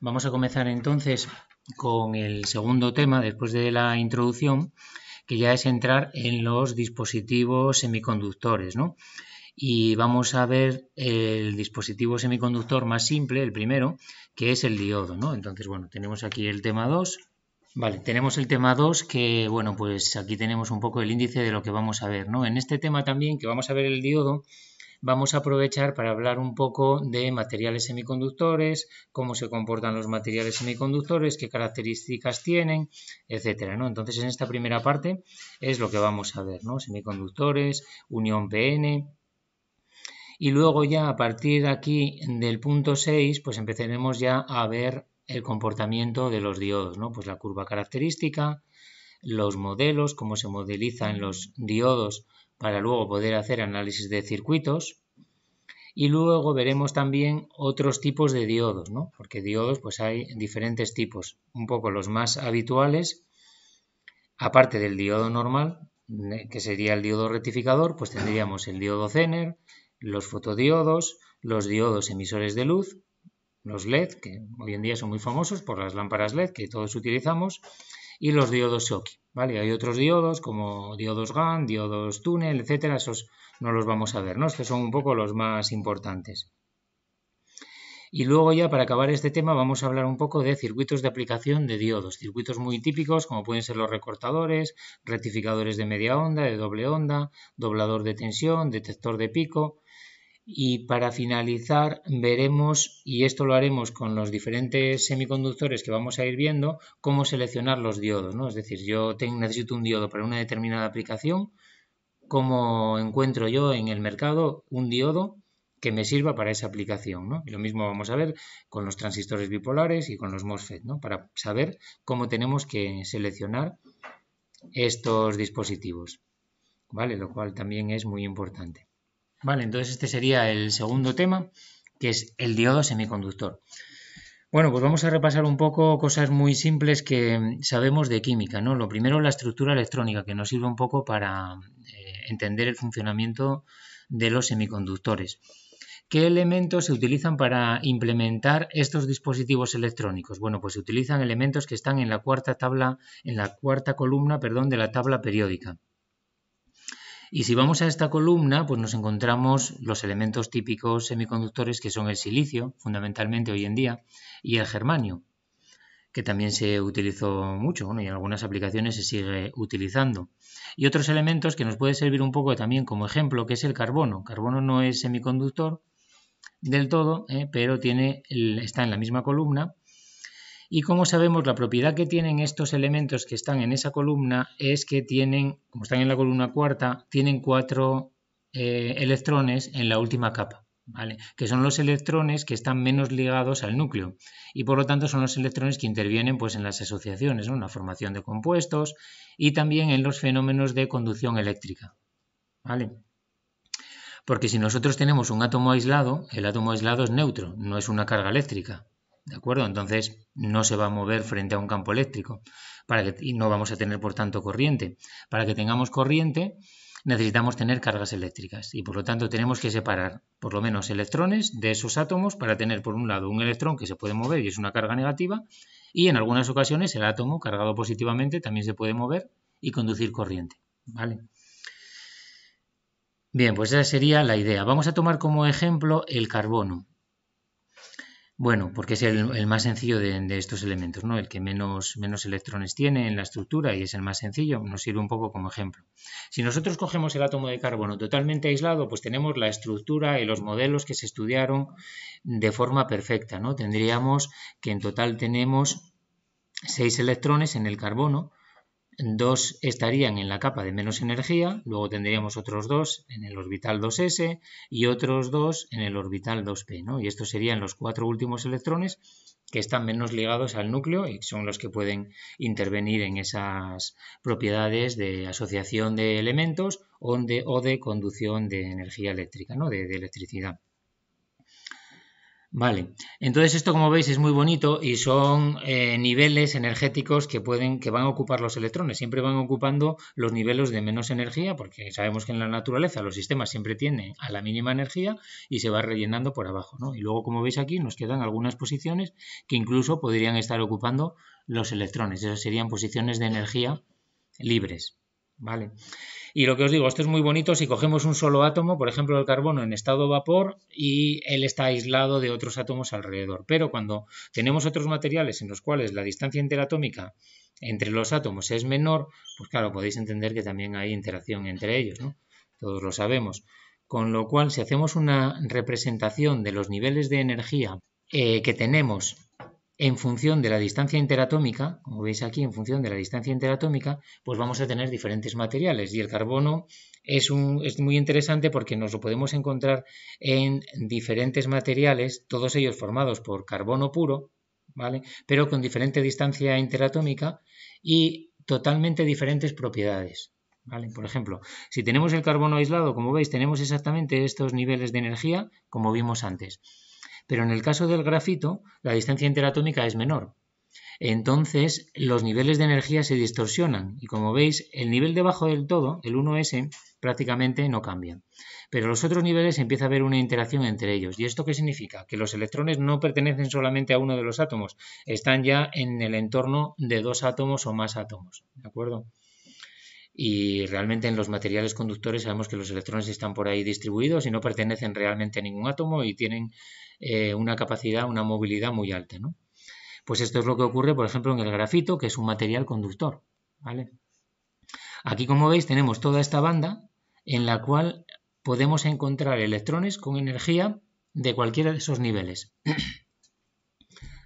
Vamos a comenzar entonces con el segundo tema después de la introducción, que ya es entrar en los dispositivos semiconductores, ¿no? Y vamos a ver el dispositivo semiconductor más simple, el primero, que es el diodo, ¿no? Entonces, bueno, tenemos aquí el tema 2. Vale, tenemos el tema 2 que, bueno, pues aquí tenemos un poco el índice de lo que vamos a ver, ¿no? En este tema también, que vamos a ver el diodo, vamos a aprovechar para hablar un poco de materiales semiconductores, cómo se comportan los materiales semiconductores, qué características tienen, etcétera, ¿no? Entonces, en esta primera parte es lo que vamos a ver, ¿no? Semiconductores, unión PN. Y luego ya a partir de aquí del punto 6, pues empezaremos ya a ver el comportamiento de los diodos, ¿no? Pues la curva característica, los modelos, cómo se modelizan los diodos para luego poder hacer análisis de circuitos. Y luego veremos también otros tipos de diodos, ¿no? Porque diodos pues hay diferentes tipos. Un poco los más habituales, aparte del diodo normal, que sería el diodo rectificador, pues tendríamos el diodo Zener, los fotodiodos, los diodos emisores de luz, los LED, que hoy en día son muy famosos por las lámparas LED que todos utilizamos, y los diodos Schottky, ¿vale? Hay otros diodos como diodos GaN, diodos túnel, etcétera, esos no los vamos a ver, ¿no? Estos son un poco los más importantes. Y luego ya para acabar este tema vamos a hablar un poco de circuitos de aplicación de diodos, circuitos muy típicos como pueden ser los recortadores, rectificadores de media onda, de doble onda, doblador de tensión, detector de pico. Y para finalizar veremos, y esto lo haremos con los diferentes semiconductores que vamos a ir viendo, cómo seleccionar los diodos, ¿no? Es decir, yo necesito un diodo para una determinada aplicación, cómo encuentro yo en el mercado un diodo que me sirva para esa aplicación, ¿no? Y lo mismo vamos a ver con los transistores bipolares y con los MOSFET, ¿no? Para saber cómo tenemos que seleccionar estos dispositivos, ¿vale? Lo cual también es muy importante. Vale, entonces este sería el segundo tema, que es el diodo semiconductor. Bueno, pues vamos a repasar un poco cosas muy simples que sabemos de química, ¿no? Lo primero, la estructura electrónica, que nos sirve un poco para entender el funcionamiento de los semiconductores. ¿Qué elementos se utilizan para implementar estos dispositivos electrónicos? Bueno, pues se utilizan elementos que están en la cuarta columna, de la tabla periódica. Y si vamos a esta columna, pues nos encontramos los elementos típicos semiconductores que son el silicio, fundamentalmente hoy en día, y el germanio, que también se utilizó mucho, bueno, y en algunas aplicaciones se sigue utilizando. Y otros elementos que nos puede servir un poco también como ejemplo, que es el carbono. Carbono no es semiconductor del todo, pero está en la misma columna. Y como sabemos, la propiedad que tienen estos elementos que están en esa columna es que tienen, como están en la columna cuarta, tienen 4 electrones en la última capa, ¿vale? Que son los electrones que están menos ligados al núcleo y por lo tanto son los electrones que intervienen pues, en las asociaciones, ¿no? En la formación de compuestos y también en los fenómenos de conducción eléctrica, ¿vale? Porque si nosotros tenemos un átomo aislado, el átomo aislado es neutro, no es una carga eléctrica. ¿De acuerdo? Entonces no se va a mover frente a un campo eléctrico y no vamos a tener por tanto corriente. Para que tengamos corriente necesitamos tener cargas eléctricas y por lo tanto tenemos que separar por lo menos electrones de esos átomos para tener por un lado un electrón que se puede mover y es una carga negativa y en algunas ocasiones el átomo cargado positivamente también se puede mover y conducir corriente. ¿Vale? Bien, pues esa sería la idea. Vamos a tomar como ejemplo el carbono. Bueno, porque es el más sencillo de estos elementos, ¿no? El que menos electrones tiene en la estructura y es el más sencillo, nos sirve un poco como ejemplo. Si nosotros cogemos el átomo de carbono totalmente aislado, pues tenemos la estructura y los modelos que se estudiaron de forma perfecta, ¿no? Tendríamos que en total tenemos 6 electrones en el carbono, 2 estarían en la capa de menos energía, luego tendríamos otros 2 en el orbital 2s y otros 2 en el orbital 2p, ¿no? Y estos serían los 4 últimos electrones que están menos ligados al núcleo y son los que pueden intervenir en esas propiedades de asociación de elementos o de conducción de energía eléctrica, ¿no? de electricidad. Vale, entonces esto como veis es muy bonito y son niveles energéticos que van a ocupar los electrones, siempre van ocupando los niveles de menos energía porque sabemos que en la naturaleza los sistemas siempre tienden a la mínima energía y se va rellenando por abajo, ¿no? Y luego como veis aquí nos quedan algunas posiciones que incluso podrían estar ocupando los electrones, esas serían posiciones de energía libres, ¿vale? Y lo que os digo, esto es muy bonito si cogemos un solo átomo, por ejemplo el carbono en estado vapor y él está aislado de otros átomos alrededor. Pero cuando tenemos otros materiales en los cuales la distancia interatómica entre los átomos es menor, pues claro, podéis entender que también hay interacción entre ellos, ¿no? Todos lo sabemos. Con lo cual, si hacemos una representación de los niveles de energía que tenemos en función de la distancia interatómica, como veis aquí, en función de la distancia interatómica, pues vamos a tener diferentes materiales y el carbono es muy interesante porque nos lo podemos encontrar en diferentes materiales, todos ellos formados por carbono puro, ¿vale? Pero con diferente distancia interatómica y totalmente diferentes propiedades. ¿Vale? Por ejemplo, si tenemos el carbono aislado, como veis, tenemos exactamente estos niveles de energía como vimos antes. Pero en el caso del grafito, la distancia interatómica es menor. Entonces, los niveles de energía se distorsionan y como veis, el nivel debajo del todo, el 1s, prácticamente no cambia. Pero los otros niveles empieza a haber una interacción entre ellos. ¿Y esto qué significa? Que los electrones no pertenecen solamente a uno de los átomos, están ya en el entorno de dos átomos o más átomos. ¿De acuerdo? Y realmente en los materiales conductores sabemos que los electrones están por ahí distribuidos y no pertenecen realmente a ningún átomo y tienen una capacidad, una movilidad muy alta, ¿no? Pues esto es lo que ocurre, por ejemplo, en el grafito, que es un material conductor, ¿vale? Aquí, como veis, tenemos toda esta banda en la cual podemos encontrar electrones con energía de cualquiera de esos niveles.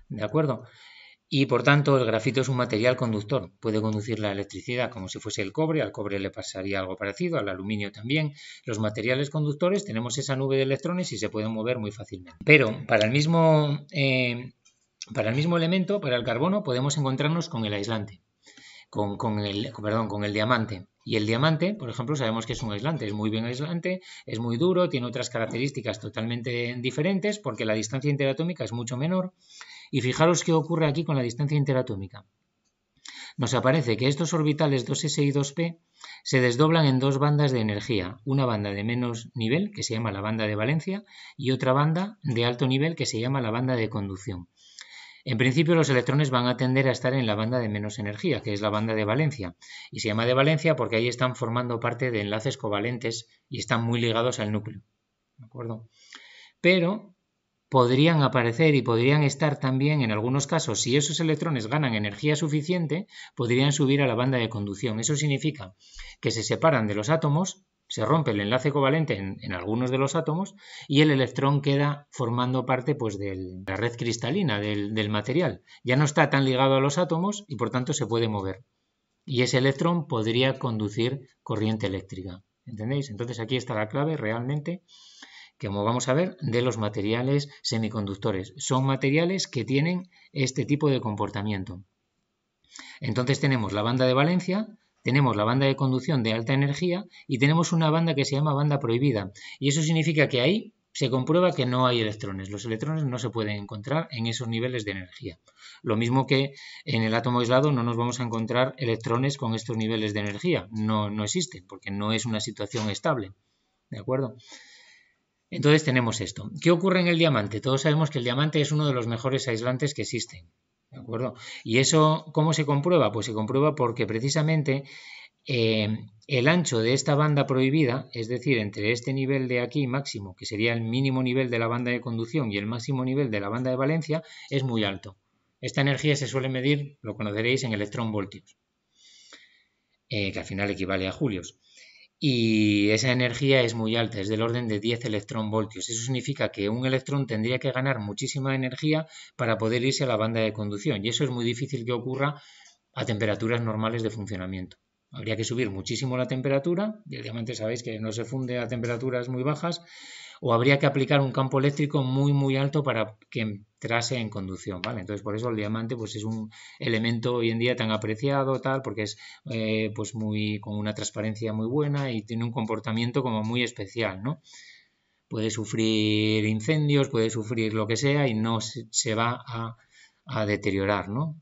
¿De acuerdo? Y por tanto el grafito es un material conductor, puede conducir la electricidad como si fuese el cobre, al cobre le pasaría algo parecido, al aluminio también. Los materiales conductores tenemos esa nube de electrones y se pueden mover muy fácilmente. Pero para el mismo elemento, para el carbono, podemos encontrarnos con el aislante, con el diamante. Y el diamante, por ejemplo, sabemos que es un aislante, es muy bien aislante, es muy duro, tiene otras características totalmente diferentes porque la distancia interatómica es mucho menor. Y fijaros qué ocurre aquí con la distancia interatómica. Nos aparece que estos orbitales 2s y 2p se desdoblan en dos bandas de energía, una banda de menos nivel, que se llama la banda de valencia, y otra banda de alto nivel, que se llama la banda de conducción. En principio los electrones van a tender a estar en la banda de menos energía, que es la banda de valencia, y se llama de valencia porque ahí están formando parte de enlaces covalentes y están muy ligados al núcleo. ¿De acuerdo? Pero podrían aparecer y podrían estar también, en algunos casos, si esos electrones ganan energía suficiente, podrían subir a la banda de conducción. Eso significa que se separan de los átomos, se rompe el enlace covalente en algunos de los átomos y el electrón queda formando parte pues, de la red cristalina del material. Ya no está tan ligado a los átomos y por tanto se puede mover. Y ese electrón podría conducir corriente eléctrica. ¿Entendéis? Entonces aquí está la clave realmente, que como vamos a ver, de los materiales semiconductores. Son materiales que tienen este tipo de comportamiento. Entonces tenemos la banda de valencia, tenemos la banda de conducción de alta energía y tenemos una banda que se llama banda prohibida. Y eso significa que ahí se comprueba que no hay electrones. Los electrones no se pueden encontrar en esos niveles de energía. Lo mismo que en el átomo aislado no nos vamos a encontrar electrones con estos niveles de energía. No existen porque no es una situación estable. ¿De acuerdo? Entonces tenemos esto. ¿Qué ocurre en el diamante? Todos sabemos que el diamante es uno de los mejores aislantes que existen. ¿De acuerdo? ¿Y eso cómo se comprueba? Pues se comprueba porque precisamente el ancho de esta banda prohibida, es decir, entre este nivel de aquí máximo, que sería el mínimo nivel de la banda de conducción, y el máximo nivel de la banda de valencia, es muy alto. Esta energía se suele medir, lo conoceréis, en electronvoltios, que al final equivale a julios. Y esa energía es muy alta, es del orden de 10 electronvoltios. Eso significa que un electrón tendría que ganar muchísima energía para poder irse a la banda de conducción. Y eso es muy difícil que ocurra a temperaturas normales de funcionamiento. Habría que subir muchísimo la temperatura, y el diamante sabéis que no se funde a temperaturas muy bajas, o habría que aplicar un campo eléctrico muy alto para que entrase en conducción, ¿vale? Entonces por eso el diamante pues es un elemento hoy en día tan apreciado, tal, porque es pues con una transparencia muy buena y tiene un comportamiento como muy especial, ¿no? puede sufrir incendios, puede sufrir lo que sea y no se va a deteriorar, ¿no?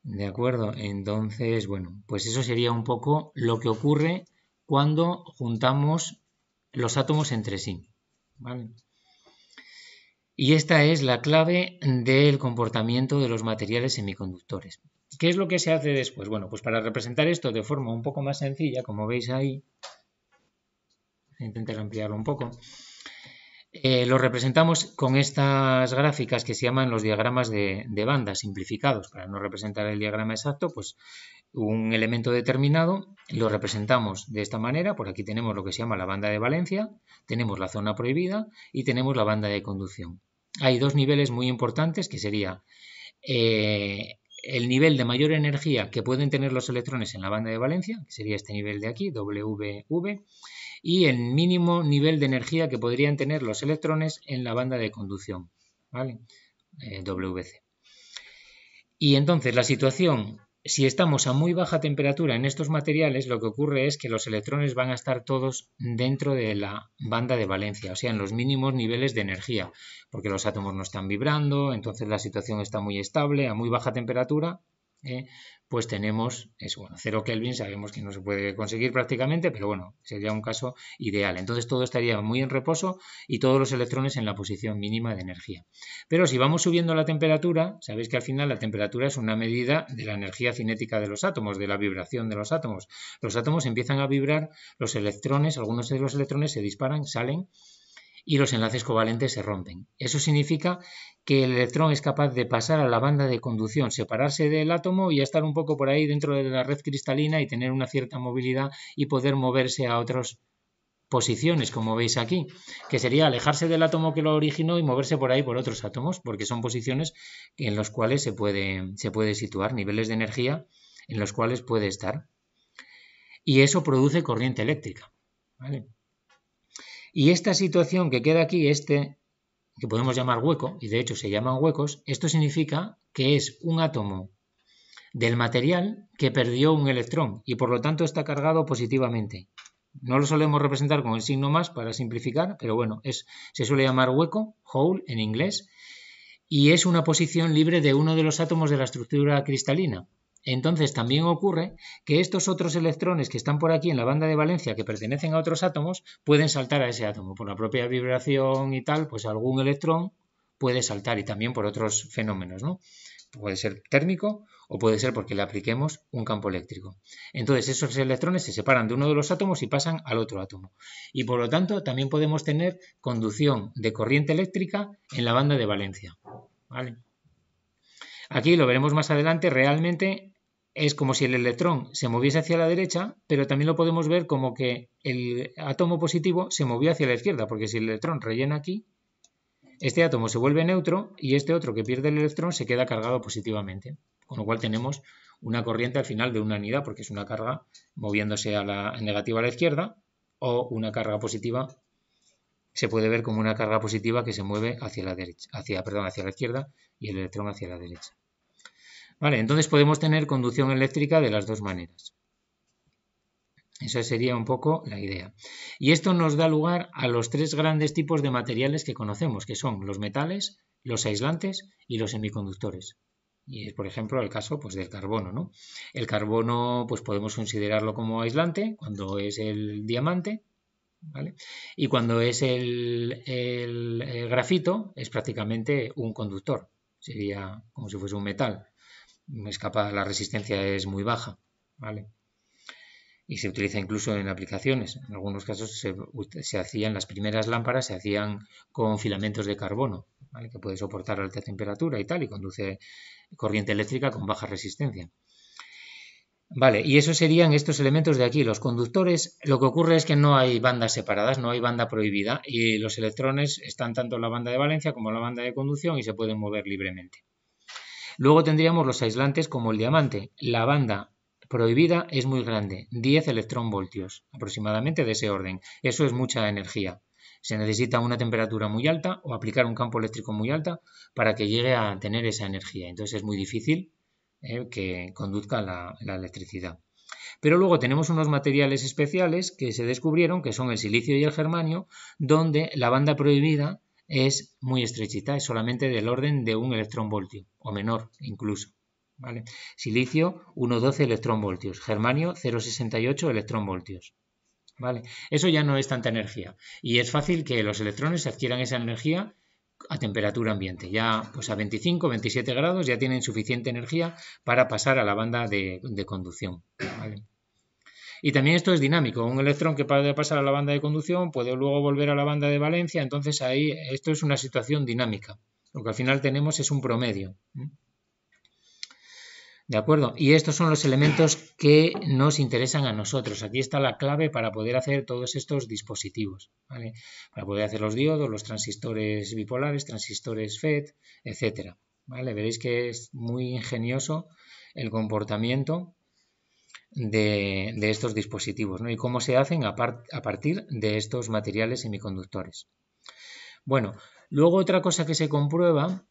¿De acuerdo? Entonces, bueno, pues eso sería un poco lo que ocurre cuando juntamos los átomos entre sí, ¿vale? Y esta es la clave del comportamiento de los materiales semiconductores. ¿Qué es lo que se hace después? Bueno, pues para representar esto de forma un poco más sencilla, como veis ahí, intentar ampliarlo un poco, lo representamos con estas gráficas que se llaman los diagramas de banda simplificados. Para no representar el diagrama exacto, pues un elemento determinado lo representamos de esta manera. Por aquí tenemos lo que se llama la banda de valencia, tenemos la zona prohibida y tenemos la banda de conducción. Hay dos niveles muy importantes que sería el nivel de mayor energía que pueden tener los electrones en la banda de valencia, que sería este nivel de aquí, WV, y el mínimo nivel de energía que podrían tener los electrones en la banda de conducción, ¿vale? WC. Y entonces la situación, si estamos a muy baja temperatura en estos materiales, lo que ocurre es que los electrones van a estar todos dentro de la banda de valencia, o sea, en los mínimos niveles de energía, porque los átomos no están vibrando, entonces la situación está muy estable, a muy baja temperatura, pues tenemos eso, bueno, 0 Kelvin sabemos que no se puede conseguir prácticamente, pero bueno, sería un caso ideal. Entonces todo estaría muy en reposo y todos los electrones en la posición mínima de energía. Pero si vamos subiendo la temperatura, sabéis que al final la temperatura es una medida de la energía cinética de los átomos, de la vibración de los átomos. Los átomos empiezan a vibrar, los electrones, algunos de los electrones se disparan, salen y los enlaces covalentes se rompen. Eso significa que el electrón es capaz de pasar a la banda de conducción, separarse del átomo y estar un poco por ahí dentro de la red cristalina y tener una cierta movilidad y poder moverse a otras posiciones, como veis aquí, que sería alejarse del átomo que lo originó y moverse por ahí por otros átomos, porque son posiciones en las cuales se puede situar, niveles de energía en los cuales puede estar. Y eso produce corriente eléctrica, ¿vale? Y esta situación que queda aquí, que podemos llamar hueco, y de hecho se llaman huecos, esto significa que es un átomo del material que perdió un electrón y por lo tanto está cargado positivamente. No lo solemos representar con el signo más para simplificar, pero bueno, se suele llamar hueco, hole en inglés, y es una posición libre de uno de los átomos de la estructura cristalina. Entonces también ocurre que estos otros electrones que están por aquí en la banda de valencia que pertenecen a otros átomos pueden saltar a ese átomo. Por la propia vibración y tal, pues algún electrón puede saltar y también por otros fenómenos, ¿no? Puede ser térmico o puede ser porque le apliquemos un campo eléctrico. Entonces esos electrones se separan de uno de los átomos y pasan al otro átomo. Y por lo tanto también podemos tener conducción de corriente eléctrica en la banda de valencia, ¿vale? Aquí lo veremos más adelante, realmente es como si el electrón se moviese hacia la derecha, pero también lo podemos ver como que el átomo positivo se movió hacia la izquierda, porque si el electrón rellena aquí, este átomo se vuelve neutro y este otro que pierde el electrón se queda cargado positivamente, con lo cual tenemos una corriente al final de una unidad, porque es una carga moviéndose negativa a la izquierda, o una carga positiva se puede ver como una carga positiva que se mueve hacia la derecha, hacia la izquierda y el electrón hacia la derecha. Vale, entonces podemos tener conducción eléctrica de las dos maneras. Esa sería un poco la idea. Y esto nos da lugar a los tres grandes tipos de materiales que conocemos, que son los metales, los aislantes y los semiconductores. Y es, por ejemplo, el caso pues, del carbono, ¿no? El carbono pues, podemos considerarlo como aislante cuando es el diamante, ¿vale? Y cuando es el grafito es prácticamente un conductor. Sería como si fuese un metal. La resistencia es muy baja, ¿vale? Y se utiliza incluso en aplicaciones. En algunos casos se hacían, las primeras lámparas se hacían con filamentos de carbono, ¿vale? Que puede soportar alta temperatura y tal, y conduce corriente eléctrica con baja resistencia. Vale, y esos serían estos elementos de aquí. Los conductores, lo que ocurre es que no hay bandas separadas, no hay banda prohibida, y los electrones están tanto en la banda de valencia como en la banda de conducción y se pueden mover libremente. Luego tendríamos los aislantes como el diamante. La banda prohibida es muy grande, 10 electronvoltios aproximadamente de ese orden. Eso es mucha energía. Se necesita una temperatura muy alta o aplicar un campo eléctrico muy alto para que llegue a tener esa energía. Entonces es muy difícil que conduzca la electricidad. Pero luego tenemos unos materiales especiales que se descubrieron, que son el silicio y el germanio, donde la banda prohibida es muy estrechita, es solamente del orden de 1 electronvoltio, o menor incluso. ¿Vale? Silicio 1,12 electronvoltios, germanio 0,68 electronvoltios. ¿Vale? Eso ya no es tanta energía y es fácil que los electrones adquieran esa energía a temperatura ambiente. Ya pues a 25, 27 grados ya tienen suficiente energía para pasar a la banda de conducción. ¿Vale? Y también esto es dinámico. Un electrón que puede pasar a la banda de conducción puede luego volver a la banda de valencia. Entonces ahí esto es una situación dinámica. Lo que al final tenemos es un promedio. ¿De acuerdo? Y estos son los elementos que nos interesan a nosotros. Aquí está la clave para poder hacer todos estos dispositivos, ¿vale? Para poder hacer los diodos, los transistores bipolares, transistores FET, etcétera, ¿vale? Veréis que es muy ingenioso el comportamiento de estos dispositivos, ¿no? Y cómo se hacen a partir de estos materiales semiconductores. Bueno, luego otra cosa que se comprueba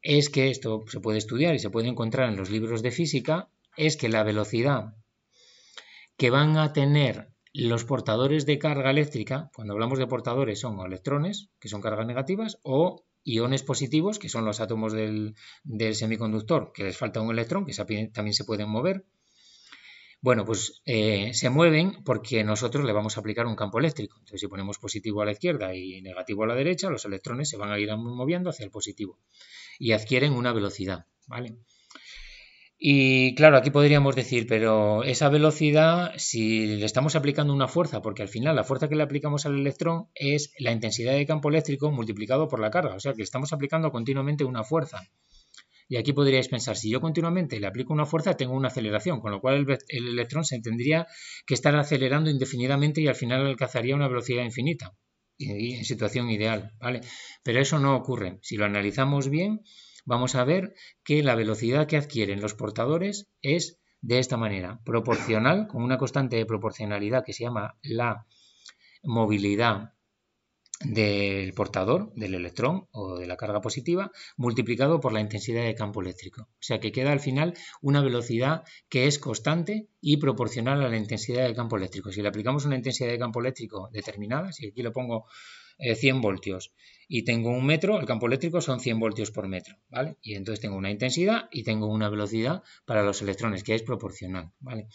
es que esto se puede estudiar y se puede encontrar en los libros de física, es que la velocidad que van a tener los portadores de carga eléctrica, cuando hablamos de portadores son electrones, que son cargas negativas, o iones positivos, que son los átomos del semiconductor, que les falta un electrón, que también se pueden mover. Bueno, pues se mueven porque nosotros le vamos a aplicar un campo eléctrico. Entonces, si ponemos positivo a la izquierda y negativo a la derecha, los electrones se van a ir moviendo hacia el positivo y adquieren una velocidad, ¿vale? Y claro, aquí podríamos decir, pero esa velocidad, si le estamos aplicando una fuerza, porque al final la fuerza que le aplicamos al electrón es la intensidad de campo eléctrico multiplicado por la carga, o sea que estamos aplicando continuamente una fuerza. Y aquí podríais pensar, si yo continuamente le aplico una fuerza, tengo una aceleración, con lo cual el electrón se tendría que estar acelerando indefinidamente y al final alcanzaría una velocidad infinita, y en situación ideal, ¿vale? Pero eso no ocurre. Si lo analizamos bien, vamos a ver que la velocidad que adquieren los portadores es de esta manera, proporcional, con una constante de proporcionalidad que se llama la movilidad del portador, del electrón o de la carga positiva, multiplicado por la intensidad de campo eléctrico. O sea que queda al final una velocidad que es constante y proporcional a la intensidad de campo eléctrico. Si le aplicamos una intensidad de campo eléctrico determinada, si aquí lo pongo 100 voltios y tengo un metro, el campo eléctrico son 100 voltios por metro, ¿vale? Y entonces tengo una intensidad y tengo una velocidad para los electrones que es proporcional, ¿vale?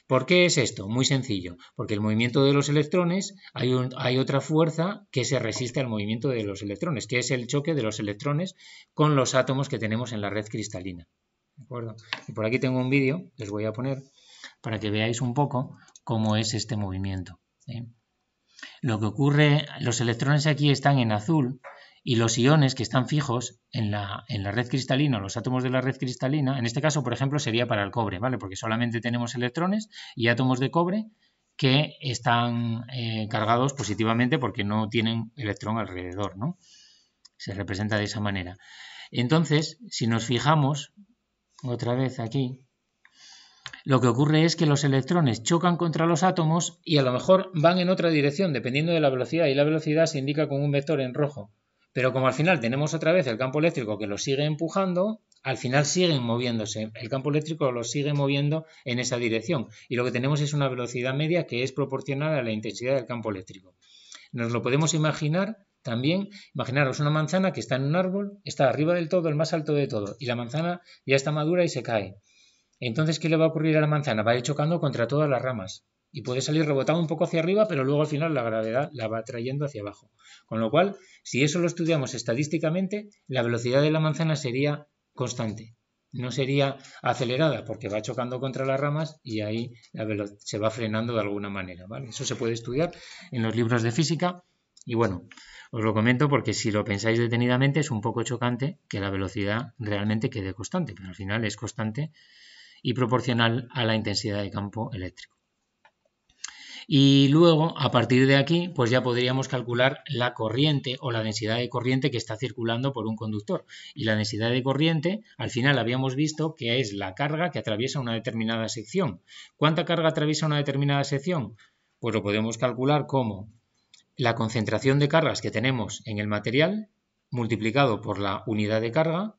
¿Por qué es esto? Muy sencillo, porque el movimiento de los electrones hay otra fuerza que se resiste al movimiento de los electrones, que es el choque de los electrones con los átomos que tenemos en la red cristalina, ¿de acuerdo? Y por aquí tengo un vídeo, les voy a poner para que veáis un poco cómo es este movimiento, ¿eh? Lo que ocurre, los electrones aquí están en azul y los iones que están fijos en la red cristalina, los átomos de la red cristalina, en este caso, por ejemplo, sería para el cobre, ¿vale? Porque solamente tenemos electrones y átomos de cobre que están cargados positivamente porque no tienen electrón alrededor, ¿no? Se representa de esa manera. Entonces, si nos fijamos otra vez aquí, lo que ocurre es que los electrones chocan contra los átomos y a lo mejor van en otra dirección, dependiendo de la velocidad, y la velocidad se indica con un vector en rojo. Pero como al final tenemos otra vez el campo eléctrico que los sigue empujando, al final siguen moviéndose. El campo eléctrico los sigue moviendo en esa dirección. Y lo que tenemos es una velocidad media que es proporcional a la intensidad del campo eléctrico. Nos lo podemos imaginar también. Imaginaros una manzana que está en un árbol, está arriba del todo, el más alto de todo, y la manzana ya está madura y se cae. Entonces, ¿qué le va a ocurrir a la manzana? Va a ir chocando contra todas las ramas y puede salir rebotado un poco hacia arriba, pero luego al final la gravedad la va trayendo hacia abajo. Con lo cual, si eso lo estudiamos estadísticamente, la velocidad de la manzana sería constante. No sería acelerada porque va chocando contra las ramas y ahí se va frenando de alguna manera, ¿vale? Eso se puede estudiar en los libros de física y bueno, os lo comento porque si lo pensáis detenidamente es un poco chocante que la velocidad realmente quede constante, pero al final es constante y proporcional a la intensidad de campo eléctrico. Y luego, a partir de aquí, pues ya podríamos calcular la corriente o la densidad de corriente que está circulando por un conductor. Y la densidad de corriente, al final habíamos visto que es la carga que atraviesa una determinada sección. ¿Cuánta carga atraviesa una determinada sección? Pues lo podemos calcular como la concentración de cargas que tenemos en el material multiplicado por la unidad de carga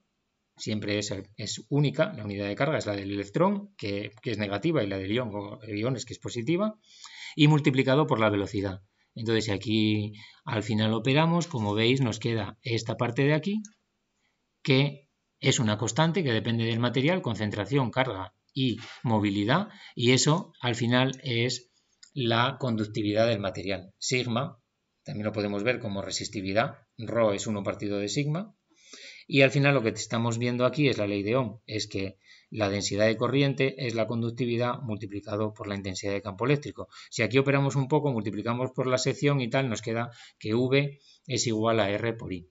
siempre es única, la unidad de carga es la del electrón, que es negativa, y la del ion o iones, que es positiva, y multiplicado por la velocidad. Entonces, si aquí al final operamos, como veis, nos queda esta parte de aquí, que es una constante que depende del material, concentración, carga y movilidad, y eso al final es la conductividad del material. Sigma, también lo podemos ver como resistividad, ρ es 1 partido de sigma, y al final lo que estamos viendo aquí es la ley de Ohm, es que la densidad de corriente es la conductividad multiplicado por la intensidad de campo eléctrico. Si aquí operamos un poco, multiplicamos por la sección y tal, nos queda que V es igual a R por I.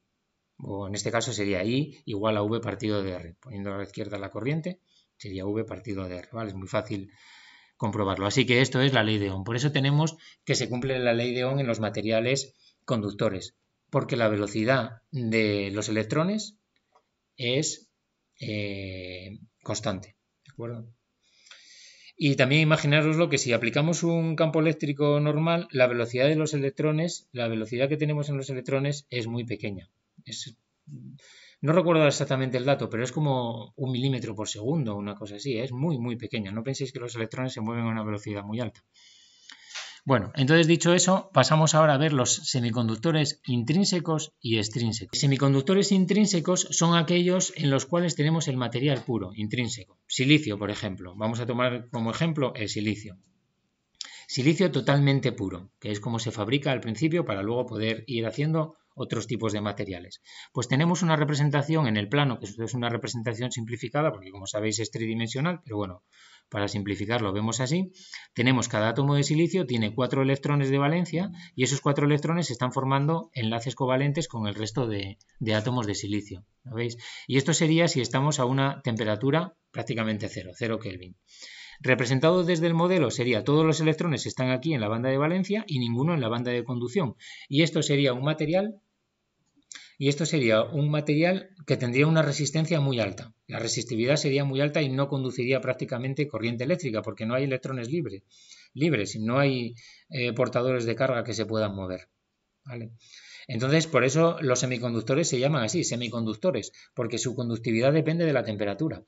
O en este caso sería I igual a V partido de R. Poniendo a la izquierda la corriente, sería V partido de R. ¿Vale? Es muy fácil comprobarlo. Así que esto es la ley de Ohm. Por eso tenemos que se cumple la ley de Ohm en los materiales conductores, porque la velocidad de los electrones es constante, ¿de acuerdo? Y también imaginaroslo que si aplicamos un campo eléctrico normal, la velocidad de los electrones, la velocidad que tenemos en los electrones es muy pequeña. No recuerdo exactamente el dato, pero es como 1 milímetro por segundo, una cosa así, es muy, muy pequeña. No penséis que los electrones se mueven a una velocidad muy alta. Bueno, entonces dicho eso, pasamos ahora a ver los semiconductores intrínsecos y extrínsecos. Semiconductores intrínsecos son aquellos en los cuales tenemos el material puro, intrínseco. Silicio, por ejemplo. Vamos a tomar como ejemplo el silicio. Silicio totalmente puro, que es como se fabrica al principio para luego poder ir haciendo otros tipos de materiales. Pues tenemos una representación en el plano, que es una representación simplificada, porque como sabéis es tridimensional, pero bueno, para simplificarlo vemos así. Tenemos cada átomo de silicio, tiene 4 electrones de valencia y esos 4 electrones están formando enlaces covalentes con el resto de átomos de silicio. ¿Lo veis? Y esto sería si estamos a una temperatura prácticamente 0 Kelvin. Representado desde el modelo sería todos los electrones están aquí en la banda de valencia y ninguno en la banda de conducción. Y esto sería un material que tendría una resistencia muy alta. La resistividad sería muy alta y no conduciría prácticamente corriente eléctrica porque no hay electrones libres y no hay portadores de carga que se puedan mover. ¿Vale? Entonces, por eso los semiconductores se llaman así, semiconductores, porque su conductividad depende de la temperatura.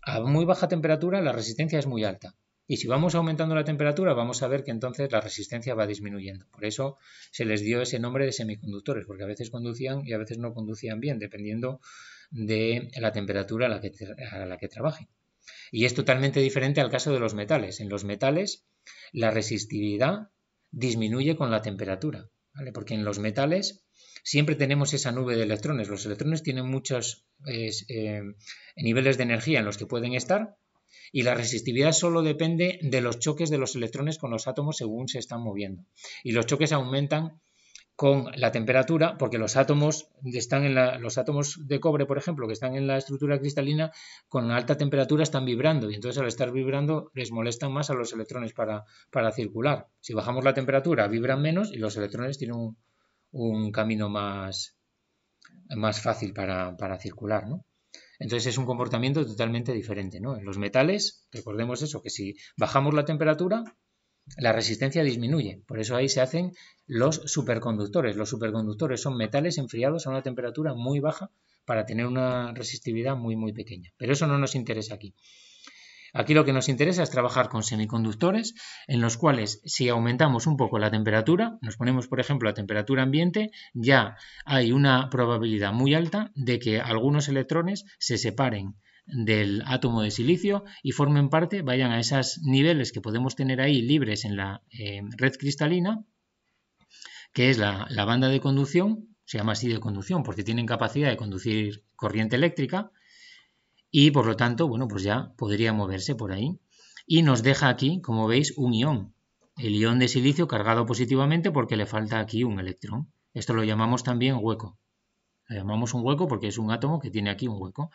A muy baja temperatura la resistencia es muy alta. Y si vamos aumentando la temperatura, vamos a ver que entonces la resistencia va disminuyendo. Por eso se les dio ese nombre de semiconductores, porque a veces conducían y a veces no conducían bien, dependiendo de la temperatura a la que trabajen. Y es totalmente diferente al caso de los metales. En los metales la resistividad disminuye con la temperatura, ¿vale? Porque en los metales siempre tenemos esa nube de electrones. Los electrones tienen muchos niveles de energía en los que pueden estar y la resistividad solo depende de los choques de los electrones con los átomos según se están moviendo. Y los choques aumentan con la temperatura porque los átomos los átomos de cobre, por ejemplo, que están en la estructura cristalina, con alta temperatura están vibrando y entonces al estar vibrando les molestan más a los electrones para circular. Si bajamos la temperatura vibran menos y los electrones tienen un camino más fácil para circular, ¿no? Entonces es un comportamiento totalmente diferente, ¿no? En los metales, recordemos eso, que si bajamos la temperatura, la resistencia disminuye. Por eso ahí se hacen los superconductores. Los superconductores son metales enfriados a una temperatura muy baja para tener una resistividad muy, muy pequeña. Pero eso no nos interesa aquí. Aquí lo que nos interesa es trabajar con semiconductores en los cuales si aumentamos un poco la temperatura, nos ponemos por ejemplo a temperatura ambiente, ya hay una probabilidad muy alta de que algunos electrones se separen del átomo de silicio y formen parte, vayan a esos niveles que podemos tener ahí libres en la red cristalina, que es la banda de conducción, se llama así de conducción porque tienen capacidad de conducir corriente eléctrica, y por lo tanto, bueno, pues ya podría moverse por ahí. Y nos deja aquí, como veis, un ion. El ion de silicio cargado positivamente porque le falta aquí un electrón. Esto lo llamamos también hueco. Lo llamamos un hueco porque es un átomo que tiene aquí un hueco.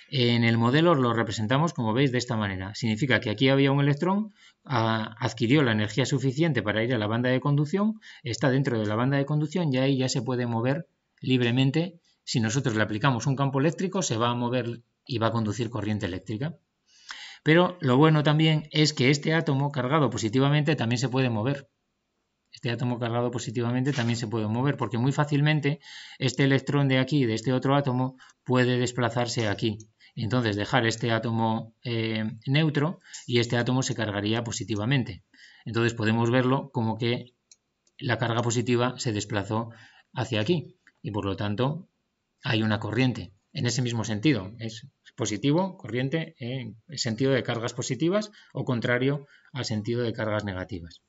En el modelo lo representamos, como veis, de esta manera. Significa que aquí había un electrón, adquirió la energía suficiente para ir a la banda de conducción, está dentro de la banda de conducción y ahí ya se puede mover libremente. Si nosotros le aplicamos un campo eléctrico, se va a mover y va a conducir corriente eléctrica. Pero lo bueno también es que este átomo cargado positivamente también se puede mover. Este átomo cargado positivamente también se puede mover porque muy fácilmente este electrón de aquí, de este otro átomo, puede desplazarse aquí entonces dejar este átomo neutro y este átomo se cargaría positivamente. Entonces podemos verlo como que la carga positiva se desplazó hacia aquí y por lo tanto hay una corriente. En ese mismo sentido, es positivo, corriente, en el sentido de cargas positivas o contrario al sentido de cargas negativas.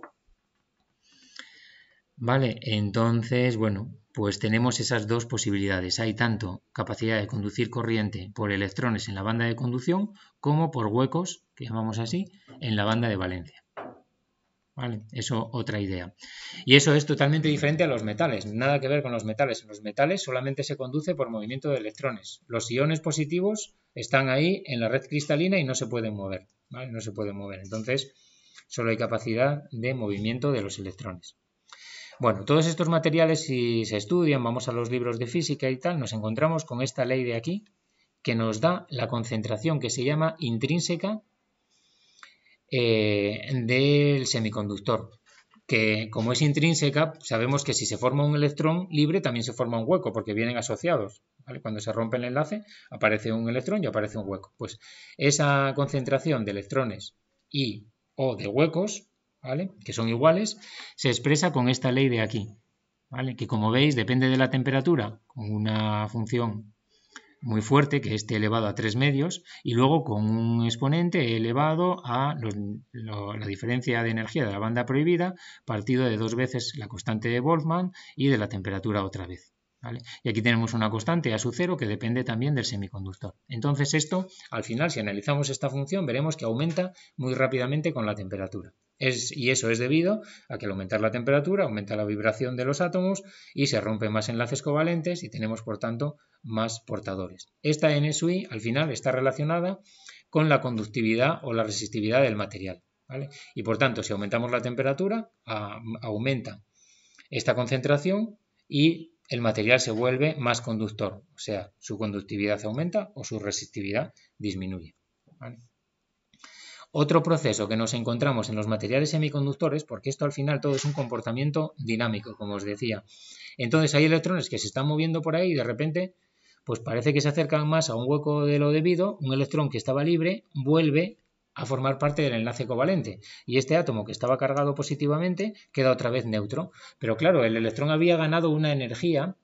Vale, entonces, bueno, pues tenemos esas dos posibilidades. Hay tanto capacidad de conducir corriente por electrones en la banda de conducción como por huecos, que llamamos así, en la banda de valencia. Vale, eso otra idea. Y eso es totalmente diferente a los metales, nada que ver con los metales. En los metales solamente se conduce por movimiento de electrones. Los iones positivos están ahí en la red cristalina y no se pueden mover, ¿vale? No se pueden mover. Entonces, solo hay capacidad de movimiento de los electrones. Bueno, todos estos materiales, si se estudian, vamos a los libros de física y tal, nos encontramos con esta ley de aquí, que nos da la concentración que se llama intrínseca del semiconductor, que como es intrínseca, sabemos que si se forma un electrón libre también se forma un hueco, porque vienen asociados, ¿vale? Cuando se rompe el enlace aparece un electrón y aparece un hueco. Pues esa concentración de electrones y o de huecos, ¿vale?, que son iguales, se expresa con esta ley de aquí, ¿vale?, que como veis depende de la temperatura, con una función muy fuerte, que es t elevado a 3 medios, y luego con un exponente elevado a la diferencia de energía de la banda prohibida, partido de 2 veces la constante de Boltzmann y de la temperatura otra vez. ¿Vale? Y aquí tenemos una constante a su cero que depende también del semiconductor. Entonces esto, al final, si analizamos esta función, veremos que aumenta muy rápidamente con la temperatura. Y eso es debido a que al aumentar la temperatura aumenta la vibración de los átomos y se rompen más enlaces covalentes y tenemos, por tanto, más portadores. Esta NSUI al final está relacionada con la conductividad o la resistividad del material, ¿vale? Y por tanto, si aumentamos la temperatura, aumenta esta concentración y el material se vuelve más conductor, o sea, su conductividad aumenta o su resistividad disminuye, ¿vale? Otro proceso que nos encontramos en los materiales semiconductores, porque esto al final todo es un comportamiento dinámico, como os decía. Entonces hay electrones que se están moviendo por ahí y de repente pues parece que se acercan más a un hueco de lo debido, un electrón que estaba libre vuelve a formar parte del enlace covalente y este átomo que estaba cargado positivamente queda otra vez neutro. Pero claro, el electrón había ganado una energía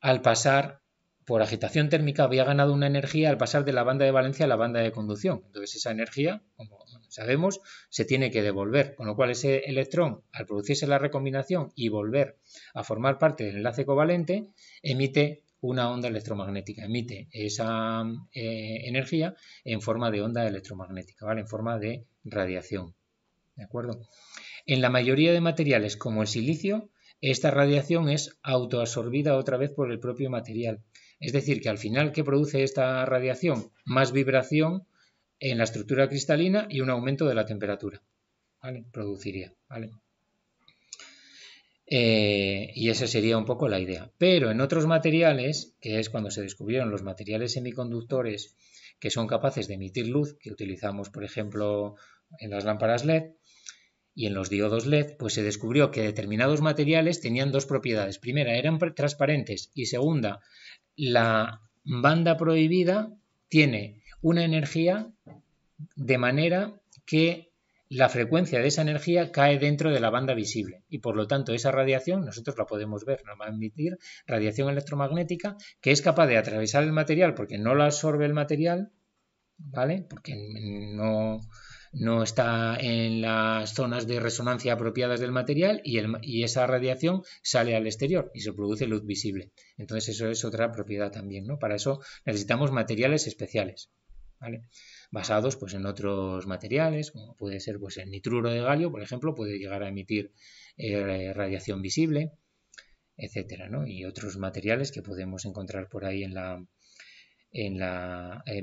al pasar, por agitación térmica, había ganado una energía al pasar de la banda de valencia a la banda de conducción. Entonces esa energía, como sabemos, se tiene que devolver, con lo cual ese electrón, al producirse la recombinación y volver a formar parte del enlace covalente, emite una onda electromagnética, emite esa energía en forma de onda electromagnética, ¿vale?, en forma de radiación, ¿de acuerdo? En la mayoría de materiales, como el silicio, esta radiación es autoabsorbida otra vez por el propio material. Es decir, que al final, ¿qué produce esta radiación? Más vibración en la estructura cristalina y un aumento de la temperatura, ¿vale?, produciría, ¿vale? Y esa sería un poco la idea. Pero en otros materiales, que es cuando se descubrieron los materiales semiconductores que son capaces de emitir luz, que utilizamos, por ejemplo, en las lámparas LED y en los diodos LED, pues se descubrió que determinados materiales tenían dos propiedades. Primera, eran transparentes y segunda, la banda prohibida tiene una energía de manera que la frecuencia de esa energía cae dentro de la banda visible y por lo tanto esa radiación nosotros la podemos ver, nos va a emitir radiación electromagnética que es capaz de atravesar el material porque no la absorbe el material, ¿vale?, porque no está en las zonas de resonancia apropiadas del material y esa radiación sale al exterior y se produce luz visible. Entonces eso es otra propiedad también, ¿no? Para eso necesitamos materiales especiales, ¿vale?, basados pues en otros materiales, como puede ser pues el nitruro de galio, por ejemplo, puede llegar a emitir radiación visible, etcétera, ¿no? Y otros materiales que podemos encontrar por ahí en la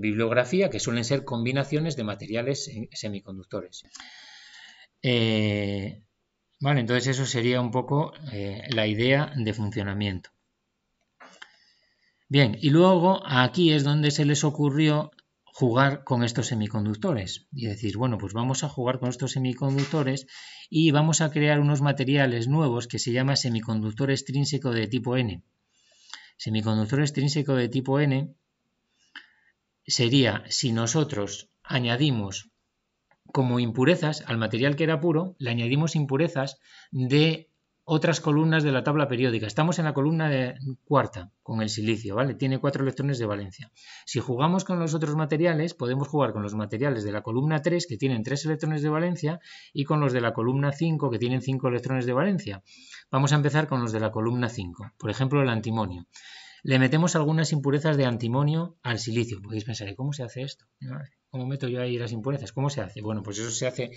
bibliografía, que suelen ser combinaciones de materiales semiconductores. Vale, entonces eso sería un poco la idea de funcionamiento. Bien, y luego aquí es donde se les ocurrió jugar con estos semiconductores y decir, bueno, pues vamos a jugar con estos semiconductores y vamos a crear unos materiales nuevos que se llama semiconductor extrínseco de tipo N. Semiconductor extrínseco de tipo N sería si nosotros añadimos como impurezas al material que era puro, le añadimos impurezas de otras columnas de la tabla periódica. Estamos en la columna cuarta con el silicio, ¿vale? Tiene 4 electrones de valencia. Si jugamos con los otros materiales, podemos jugar con los materiales de la columna 3, que tienen 3 electrones de valencia, y con los de la columna 5, que tienen 5 electrones de valencia. Vamos a empezar con los de la columna 5. Por ejemplo, el antimonio. Le metemos algunas impurezas de antimonio al silicio. Podéis pensar, ¿cómo se hace esto? ¿Cómo meto yo ahí las impurezas? ¿Cómo se hace? Bueno, pues eso se hace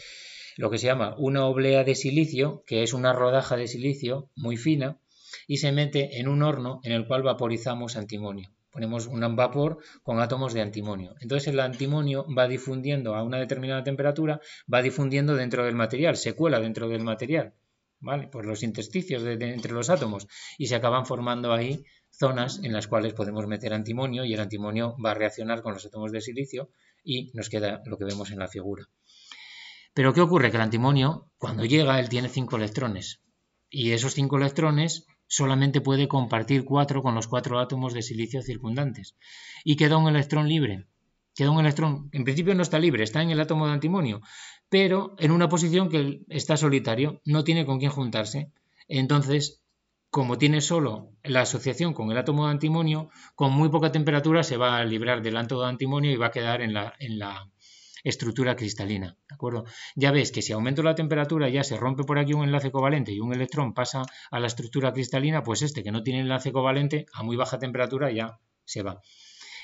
lo que se llama una oblea de silicio, que es una rodaja de silicio muy fina, y se mete en un horno en el cual vaporizamos antimonio. Ponemos un vapor con átomos de antimonio. Entonces el antimonio va difundiendo a una determinada temperatura, va difundiendo dentro del material, se cuela dentro del material, ¿vale? Por los intersticios entre los átomos, y se acaban formando ahí zonas en las cuales podemos meter antimonio, y el antimonio va a reaccionar con los átomos de silicio y nos queda lo que vemos en la figura. Pero ¿qué ocurre? Que el antimonio, cuando llega, él tiene 5 electrones, y esos 5 electrones solamente puede compartir 4 con los 4 átomos de silicio circundantes, y queda un electrón libre. Queda un electrón, en principio no está libre, está en el átomo de antimonio, pero en una posición que está solitario, no tiene con quién juntarse. Entonces, como tiene solo la asociación con el átomo de antimonio, con muy poca temperatura se va a librar del átomo de antimonio y va a quedar en la estructura cristalina, ¿de acuerdo? Ya ves que si aumento la temperatura ya se rompe por aquí un enlace covalente y un electrón pasa a la estructura cristalina, pues este que no tiene enlace covalente a muy baja temperatura ya se va.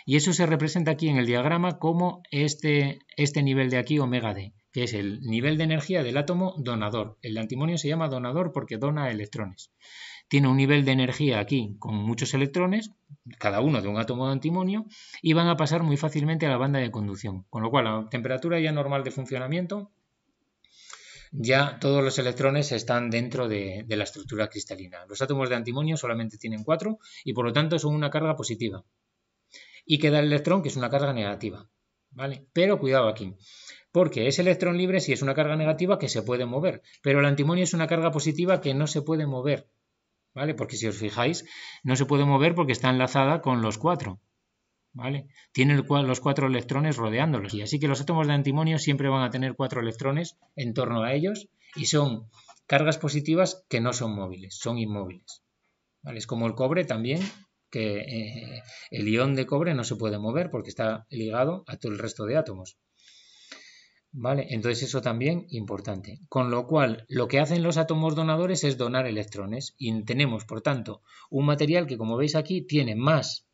Y eso se representa aquí en el diagrama como este nivel de aquí, omega D, que es el nivel de energía del átomo donador. El antimonio se llama donador porque dona electrones. Tiene un nivel de energía aquí con muchos electrones, cada uno de un átomo de antimonio, y van a pasar muy fácilmente a la banda de conducción. Con lo cual, a temperatura ya normal de funcionamiento, ya todos los electrones están dentro de la estructura cristalina. Los átomos de antimonio solamente tienen 4 y por lo tanto son una carga positiva. Y queda el electrón, que es una carga negativa, ¿vale? Pero cuidado aquí, porque ese electrón libre sí es una carga negativa que se puede mover, pero el antimonio es una carga positiva que no se puede mover, ¿vale? Porque si os fijáis, no se puede mover porque está enlazada con los 4, ¿vale? Tiene los 4 electrones rodeándolos, y así que los átomos de antimonio siempre van a tener 4 electrones en torno a ellos, y son cargas positivas que no son móviles, son inmóviles, ¿vale? Es como el cobre también, que el ion de cobre no se puede mover porque está ligado a todo el resto de átomos. ¿Vale? Entonces eso también importante. Con lo cual, lo que hacen los átomos donadores es donar electrones y tenemos, por tanto, un material que, como veis aquí, tiene más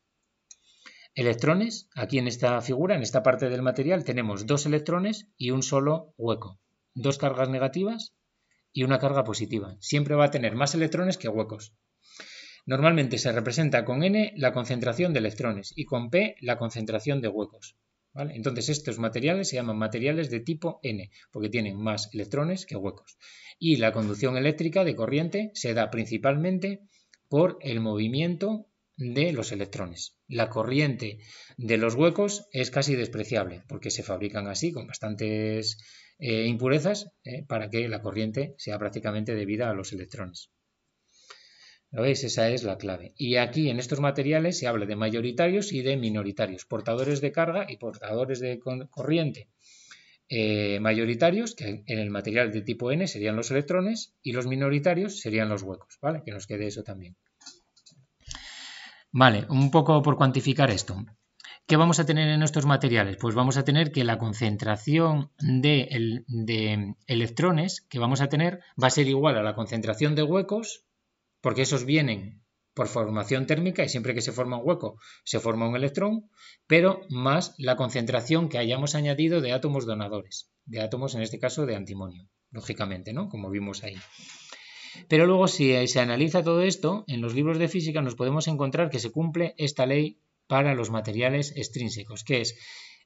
electrones. Aquí en esta figura, en esta parte del material, tenemos 2 electrones y un solo hueco. 2 cargas negativas y una carga positiva. Siempre va a tener más electrones que huecos. Normalmente se representa con N la concentración de electrones y con P la concentración de huecos. ¿Vale? Entonces estos materiales se llaman materiales de tipo N porque tienen más electrones que huecos. Y la conducción eléctrica de corriente se da principalmente por el movimiento de los electrones. La corriente de los huecos es casi despreciable porque se fabrican así con bastantes impurezas para que la corriente sea prácticamente debida a los electrones. ¿Lo veis? Esa es la clave. Y aquí en estos materiales se habla de mayoritarios y de minoritarios, portadores de carga y portadores de corriente. Mayoritarios, que en el material de tipo N serían los electrones, y los minoritarios serían los huecos, ¿vale? Que nos quede eso también. Vale, un poco por cuantificar esto. ¿Qué vamos a tener en estos materiales? Pues vamos a tener que la concentración de electrones que vamos a tener va a ser igual a la concentración de huecos, porque esos vienen por formación térmica y siempre que se forma un hueco se forma un electrón, pero más la concentración que hayamos añadido de átomos donadores, de átomos en este caso de antimonio, lógicamente, ¿no? Como vimos ahí. Pero luego si se analiza todo esto, en los libros de física nos podemos encontrar que se cumple esta ley para los materiales extrínsecos, que es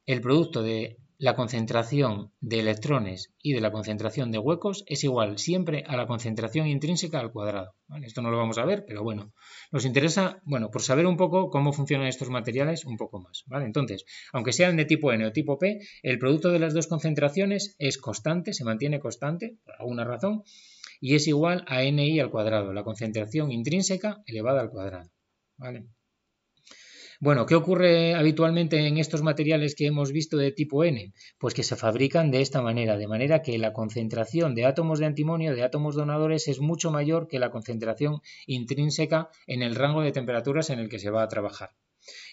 el producto de la concentración de electrones y de la concentración de huecos es igual siempre a la concentración intrínseca al cuadrado. ¿Vale? Esto no lo vamos a ver, pero bueno, nos interesa, bueno, por saber un poco cómo funcionan estos materiales un poco más. ¿Vale? Entonces, aunque sean de tipo N o tipo P, el producto de las dos concentraciones es constante, se mantiene constante por alguna razón, y es igual a NI al cuadrado, la concentración intrínseca elevada al cuadrado. ¿Vale? Bueno, ¿qué ocurre habitualmente en estos materiales que hemos visto de tipo N? Pues que se fabrican de esta manera, de manera que la concentración de átomos de antimonio, de átomos donadores, es mucho mayor que la concentración intrínseca en el rango de temperaturas en el que se va a trabajar.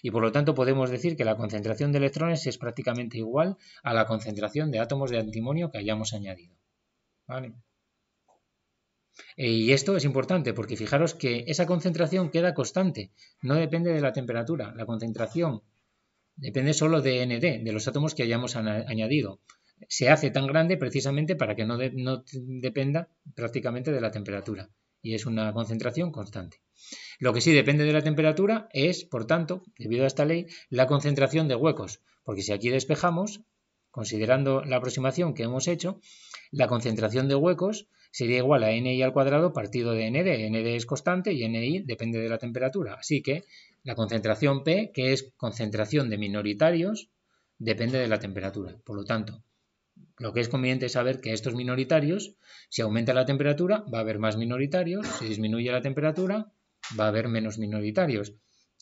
Y por lo tanto podemos decir que la concentración de electrones es prácticamente igual a la concentración de átomos de antimonio que hayamos añadido. ¿Vale? Y esto es importante porque fijaros que esa concentración queda constante, no depende de la temperatura. La concentración depende solo de ND, de los átomos que hayamos añadido. Se hace tan grande precisamente para que no dependa prácticamente de la temperatura. Y es una concentración constante. Lo que sí depende de la temperatura es, por tanto, debido a esta ley, la concentración de huecos. Porque si aquí despejamos, considerando la aproximación que hemos hecho, la concentración de huecos sería igual a NI al cuadrado partido de ND. ND es constante y NI depende de la temperatura. Así que la concentración P, que es concentración de minoritarios, depende de la temperatura. Por lo tanto, lo que es conveniente es saber que estos minoritarios, si aumenta la temperatura, va a haber más minoritarios, si disminuye la temperatura, va a haber menos minoritarios.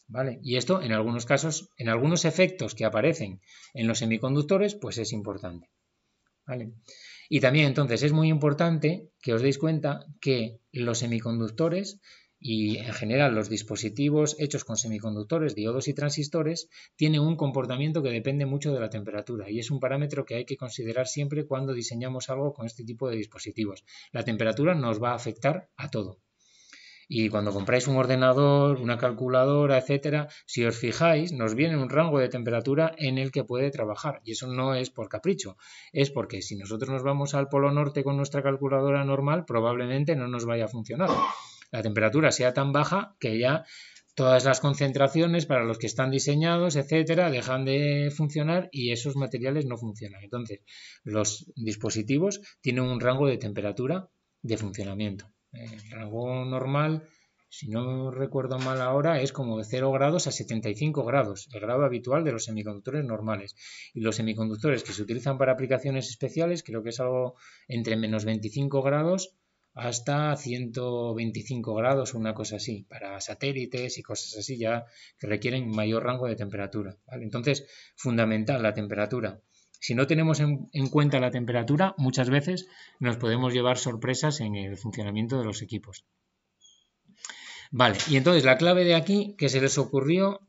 ¿Vale? Y esto en algunos casos, en algunos efectos que aparecen en los semiconductores, pues es importante. ¿Vale? Y también entonces es muy importante que os deis cuenta que los semiconductores y en general los dispositivos hechos con semiconductores, diodos y transistores tienen un comportamiento que depende mucho de la temperatura y es un parámetro que hay que considerar siempre cuando diseñamos algo con este tipo de dispositivos. La temperatura nos va a afectar a todo. Y cuando compráis un ordenador, una calculadora, etcétera, si os fijáis, nos viene un rango de temperatura en el que puede trabajar. Y eso no es por capricho, es porque si nosotros nos vamos al Polo Norte con nuestra calculadora normal, probablemente no nos vaya a funcionar. La temperatura sea tan baja que ya todas las concentraciones para los que están diseñados, etcétera, dejan de funcionar y esos materiales no funcionan. Entonces, los dispositivos tienen un rango de temperatura de funcionamiento. El rango normal, si no recuerdo mal ahora, es como de 0 grados a 75 grados, el grado habitual de los semiconductores normales. Y los semiconductores que se utilizan para aplicaciones especiales, creo que es algo entre menos 25 grados hasta 125 grados, una cosa así, para satélites y cosas así ya que requieren mayor rango de temperatura. ¿Vale? Entonces, fundamental la temperatura. Si no tenemos en cuenta la temperatura, muchas veces nos podemos llevar sorpresas en el funcionamiento de los equipos. Vale, y entonces la clave de aquí que se les ocurrió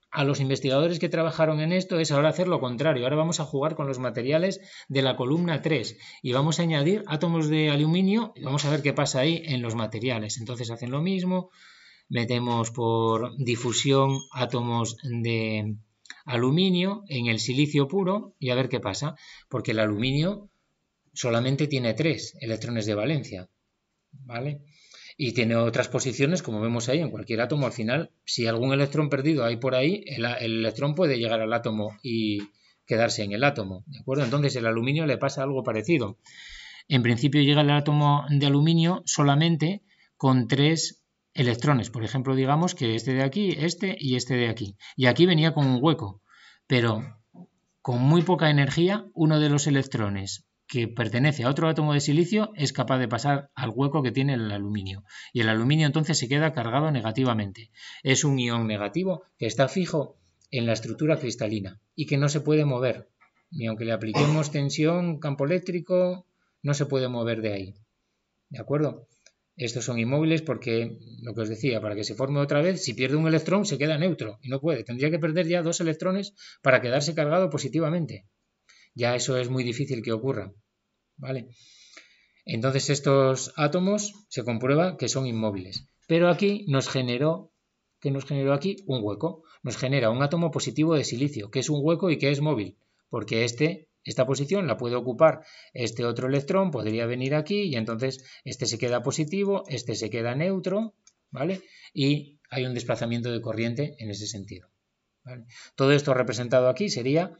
a los investigadores que trabajaron en esto es ahora hacer lo contrario. Ahora vamos a jugar con los materiales de la columna 3 y vamos a añadir átomos de aluminio y vamos a ver qué pasa ahí en los materiales. Entonces hacen lo mismo, metemos por difusión átomos de aluminio en el silicio puro y a ver qué pasa, porque el aluminio solamente tiene 3 electrones de valencia, ¿vale? Y tiene otras posiciones, como vemos ahí, en cualquier átomo. Al final, si algún electrón perdido hay por ahí, el electrón puede llegar al átomo y quedarse en el átomo, ¿de acuerdo? Entonces, el aluminio le pasa algo parecido. En principio llega al átomo de aluminio solamente con 3 electrones. Por ejemplo, digamos que este de aquí, este y este de aquí. Y aquí venía con un hueco, pero con muy poca energía, uno de los electrones que pertenece a otro átomo de silicio es capaz de pasar al hueco que tiene el aluminio. Y el aluminio entonces se queda cargado negativamente. Es un ion negativo que está fijo en la estructura cristalina y que no se puede mover. Ni aunque le apliquemos tensión, campo eléctrico, no se puede mover de ahí. ¿De acuerdo? Estos son inmóviles porque, lo que os decía, para que se forme otra vez, si pierde un electrón se queda neutro y no puede. Tendría que perder ya 2 electrones para quedarse cargado positivamente. Ya eso es muy difícil que ocurra. ¿Vale? Entonces estos átomos se comprueba que son inmóviles. Pero aquí nos generó, ¿qué nos generó aquí? Un hueco. Nos genera un átomo positivo de silicio, que es un hueco y que es móvil, porque esta posición la puede ocupar este otro electrón, podría venir aquí y entonces este se queda positivo, este se queda neutro, ¿vale? Y hay un desplazamiento de corriente en ese sentido. ¿Vale? Todo esto representado aquí sería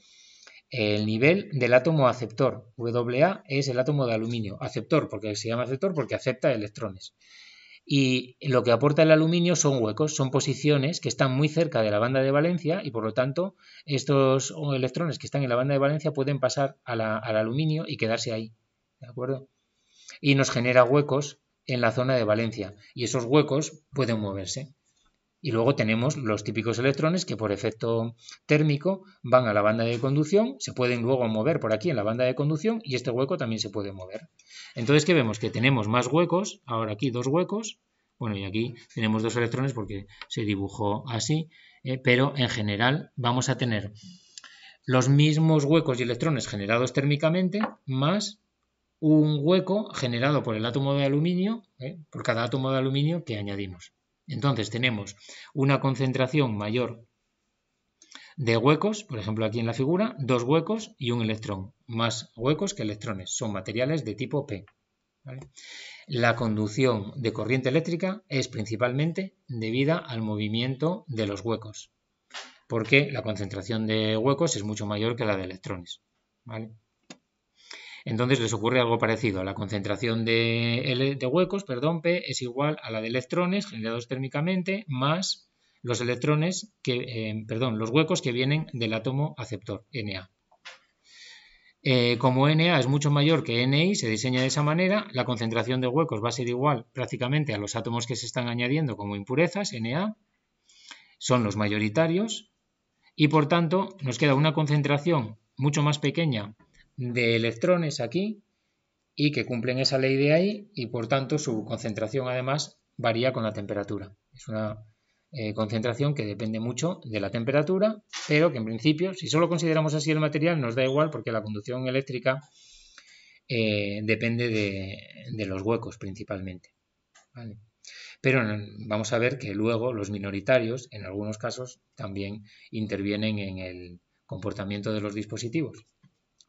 el nivel del átomo aceptor. Wa es el átomo de aluminio. Aceptor, porque se llama aceptor porque acepta electrones. Y lo que aporta el aluminio son huecos, son posiciones que están muy cerca de la banda de valencia y por lo tanto estos electrones que están en la banda de valencia pueden pasar al aluminio y quedarse ahí. ¿De acuerdo? Y nos genera huecos en la zona de valencia y esos huecos pueden moverse. Y luego tenemos los típicos electrones que por efecto térmico van a la banda de conducción, se pueden luego mover por aquí en la banda de conducción y este hueco también se puede mover. Entonces, ¿qué vemos? Que tenemos más huecos, ahora aquí 2 huecos, bueno, y aquí tenemos 2 electrones porque se dibujó así, pero en general vamos a tener los mismos huecos y electrones generados térmicamente más un hueco generado por el átomo de aluminio, por cada átomo de aluminio que añadimos. Entonces tenemos una concentración mayor de huecos, por ejemplo aquí en la figura, 2 huecos y un electrón, más huecos que electrones, son materiales de tipo P. ¿Vale? La conducción de corriente eléctrica es principalmente debida al movimiento de los huecos, porque la concentración de huecos es mucho mayor que la de electrones. ¿Vale? Entonces les ocurre algo parecido. La concentración de huecos, P, es igual a la de electrones generados térmicamente más los electrones los huecos que vienen del átomo aceptor, Na. Como Na es mucho mayor que Ni, se diseña de esa manera, la concentración de huecos va a ser igual prácticamente a los átomos que se están añadiendo como impurezas, Na, son los mayoritarios, y por tanto nos queda una concentración mucho más pequeña de electrones aquí y que cumplen esa ley de ahí y por tanto su concentración además varía con la temperatura. Es una concentración que depende mucho de la temperatura, pero que en principio, si solo consideramos así el material, nos da igual porque la conducción eléctrica depende de los huecos principalmente. ¿Vale? Pero vamos a ver que luego los minoritarios, en algunos casos, también intervienen en el comportamiento de los dispositivos.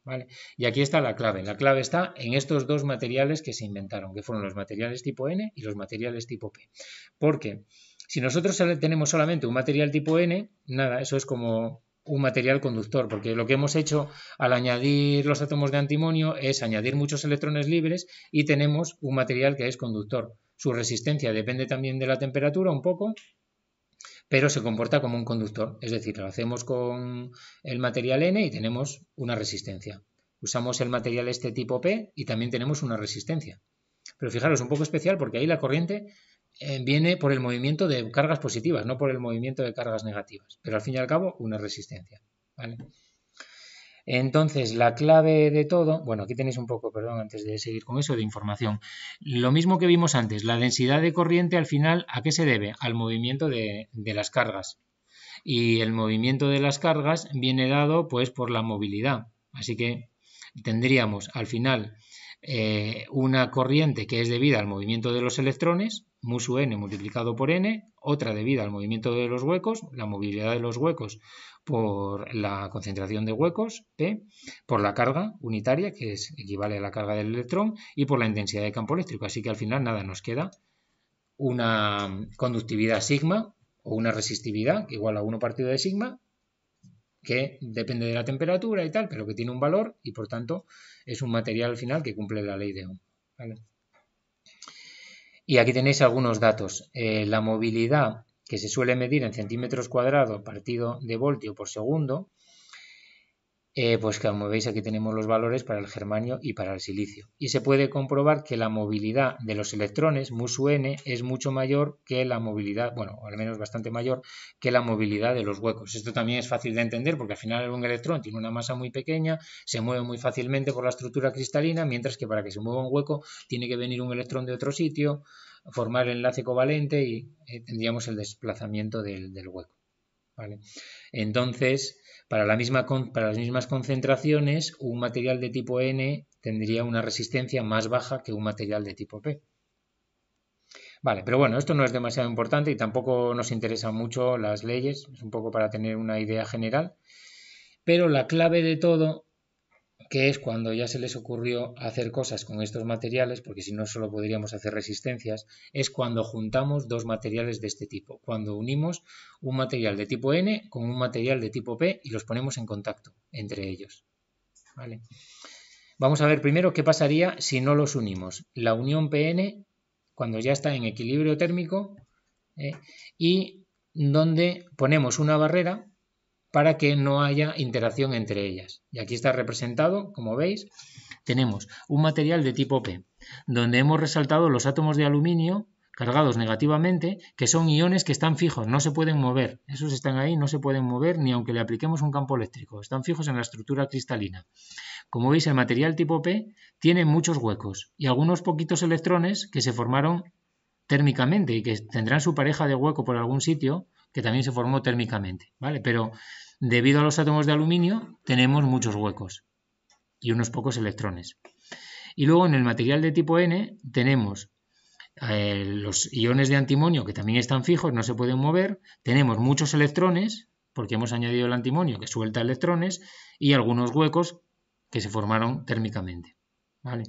¿Vale? Y aquí está la clave. La clave está en estos 2 materiales que se inventaron, que fueron los materiales tipo N y los materiales tipo P. Porque si nosotros tenemos solamente un material tipo N, nada, eso es como un material conductor, porque lo que hemos hecho al añadir los átomos de antimonio es añadir muchos electrones libres y tenemos un material que es conductor. Su resistencia depende también de la temperatura un poco, pero se comporta como un conductor, es decir, lo hacemos con el material N y tenemos una resistencia. Usamos el material este tipo P y también tenemos una resistencia. Pero fijaros, un poco especial porque ahí la corriente viene por el movimiento de cargas positivas, no por el movimiento de cargas negativas, pero al fin y al cabo una resistencia. ¿Vale? Entonces, la clave de todo, bueno, aquí tenéis un poco, perdón, antes de seguir con eso, de información. Lo mismo que vimos antes, la densidad de corriente al final, ¿a qué se debe? Al movimiento de las cargas. Y el movimiento de las cargas viene dado pues por la movilidad. Así que tendríamos al final una corriente que es debida al movimiento de los electrones, mu sub n multiplicado por n, otra debida al movimiento de los huecos, la movilidad de los huecos por la concentración de huecos, P, por la carga unitaria, que equivale a la carga del electrón, y por la intensidad de campo eléctrico. Así que al final nada, nos queda una conductividad sigma o una resistividad igual a 1 partido de sigma, que depende de la temperatura y tal, pero que tiene un valor y por tanto es un material al final que cumple la ley de Ohm. ¿Vale? Y aquí tenéis algunos datos. La movilidad que se suele medir en centímetros cuadrados partido de voltio por segundo, pues como veis aquí tenemos los valores para el germanio y para el silicio. Y se puede comprobar que la movilidad de los electrones, mu sub n, es mucho mayor que la movilidad, bueno, al menos bastante mayor que la movilidad de los huecos. Esto también es fácil de entender porque al final un electrón tiene una masa muy pequeña, se mueve muy fácilmente por la estructura cristalina, mientras que para que se mueva un hueco tiene que venir un electrón de otro sitio, formar el enlace covalente y tendríamos el desplazamiento del hueco. ¿Vale? Entonces, para las mismas concentraciones, un material de tipo N tendría una resistencia más baja que un material de tipo P. Vale, pero bueno, esto no es demasiado importante y tampoco nos interesan mucho las leyes, es un poco para tener una idea general. Pero la clave de todo, que es cuando ya se les ocurrió hacer cosas con estos materiales, porque si no solo podríamos hacer resistencias, es cuando juntamos 2 materiales de este tipo, cuando unimos un material de tipo N con un material de tipo P y los ponemos en contacto entre ellos. ¿Vale? Vamos a ver primero qué pasaría si no los unimos. La unión PN, cuando ya está en equilibrio térmico, y donde ponemos una barrera para que no haya interacción entre ellas. Y aquí está representado, como veis, tenemos un material de tipo P, donde hemos resaltado los átomos de aluminio cargados negativamente, que son iones que están fijos, no se pueden mover. Esos están ahí, no se pueden mover ni aunque le apliquemos un campo eléctrico. Están fijos en la estructura cristalina. Como veis, el material tipo P tiene muchos huecos y algunos poquitos electrones que se formaron térmicamente y que tendrán su pareja de hueco por algún sitio que también se formó térmicamente, ¿vale? Pero debido a los átomos de aluminio tenemos muchos huecos y unos pocos electrones. Y luego en el material de tipo N tenemos los iones de antimonio que también están fijos, no se pueden mover, tenemos muchos electrones porque hemos añadido el antimonio que suelta electrones y algunos huecos que se formaron térmicamente, ¿vale?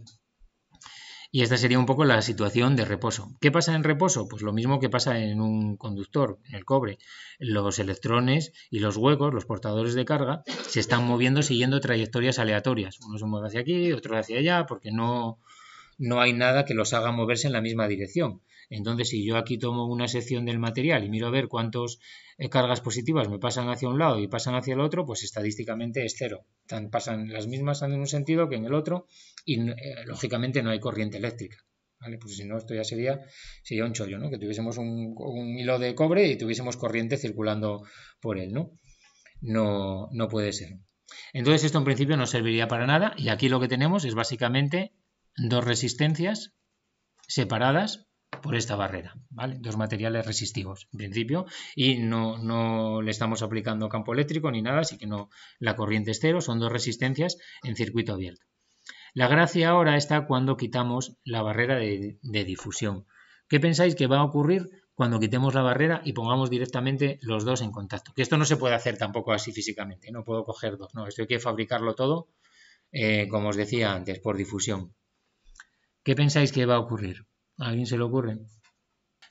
Y esta sería un poco la situación de reposo. ¿Qué pasa en reposo? Pues lo mismo que pasa en un conductor, en el cobre. Los electrones y los huecos, los portadores de carga, se están moviendo siguiendo trayectorias aleatorias. Uno se mueve hacia aquí, otro hacia allá, porque no hay nada que los haga moverse en la misma dirección. Entonces, si yo aquí tomo una sección del material y miro a ver cuántas cargas positivas me pasan hacia un lado y pasan hacia el otro, pues estadísticamente es cero. Pasan las mismas en un sentido que en el otro y lógicamente no hay corriente eléctrica. ¿Vale? Pues si no, esto ya sería un chollo, ¿no? Que tuviésemos un hilo de cobre y tuviésemos corriente circulando por él, ¿no? No puede ser. Entonces esto en principio no serviría para nada y aquí lo que tenemos es básicamente dos resistencias separadas por esta barrera, ¿vale? Dos materiales resistivos, en principio, y no le estamos aplicando campo eléctrico ni nada, así que no, la corriente es cero, son dos resistencias en circuito abierto. La gracia ahora está cuando quitamos la barrera de difusión. ¿Qué pensáis que va a ocurrir cuando quitemos la barrera y pongamos directamente los dos en contacto? Que esto no se puede hacer tampoco así físicamente, no puedo coger dos, no, esto hay que fabricarlo todo, como os decía antes, por difusión. ¿Qué pensáis que va a ocurrir? ¿A alguien se le ocurre?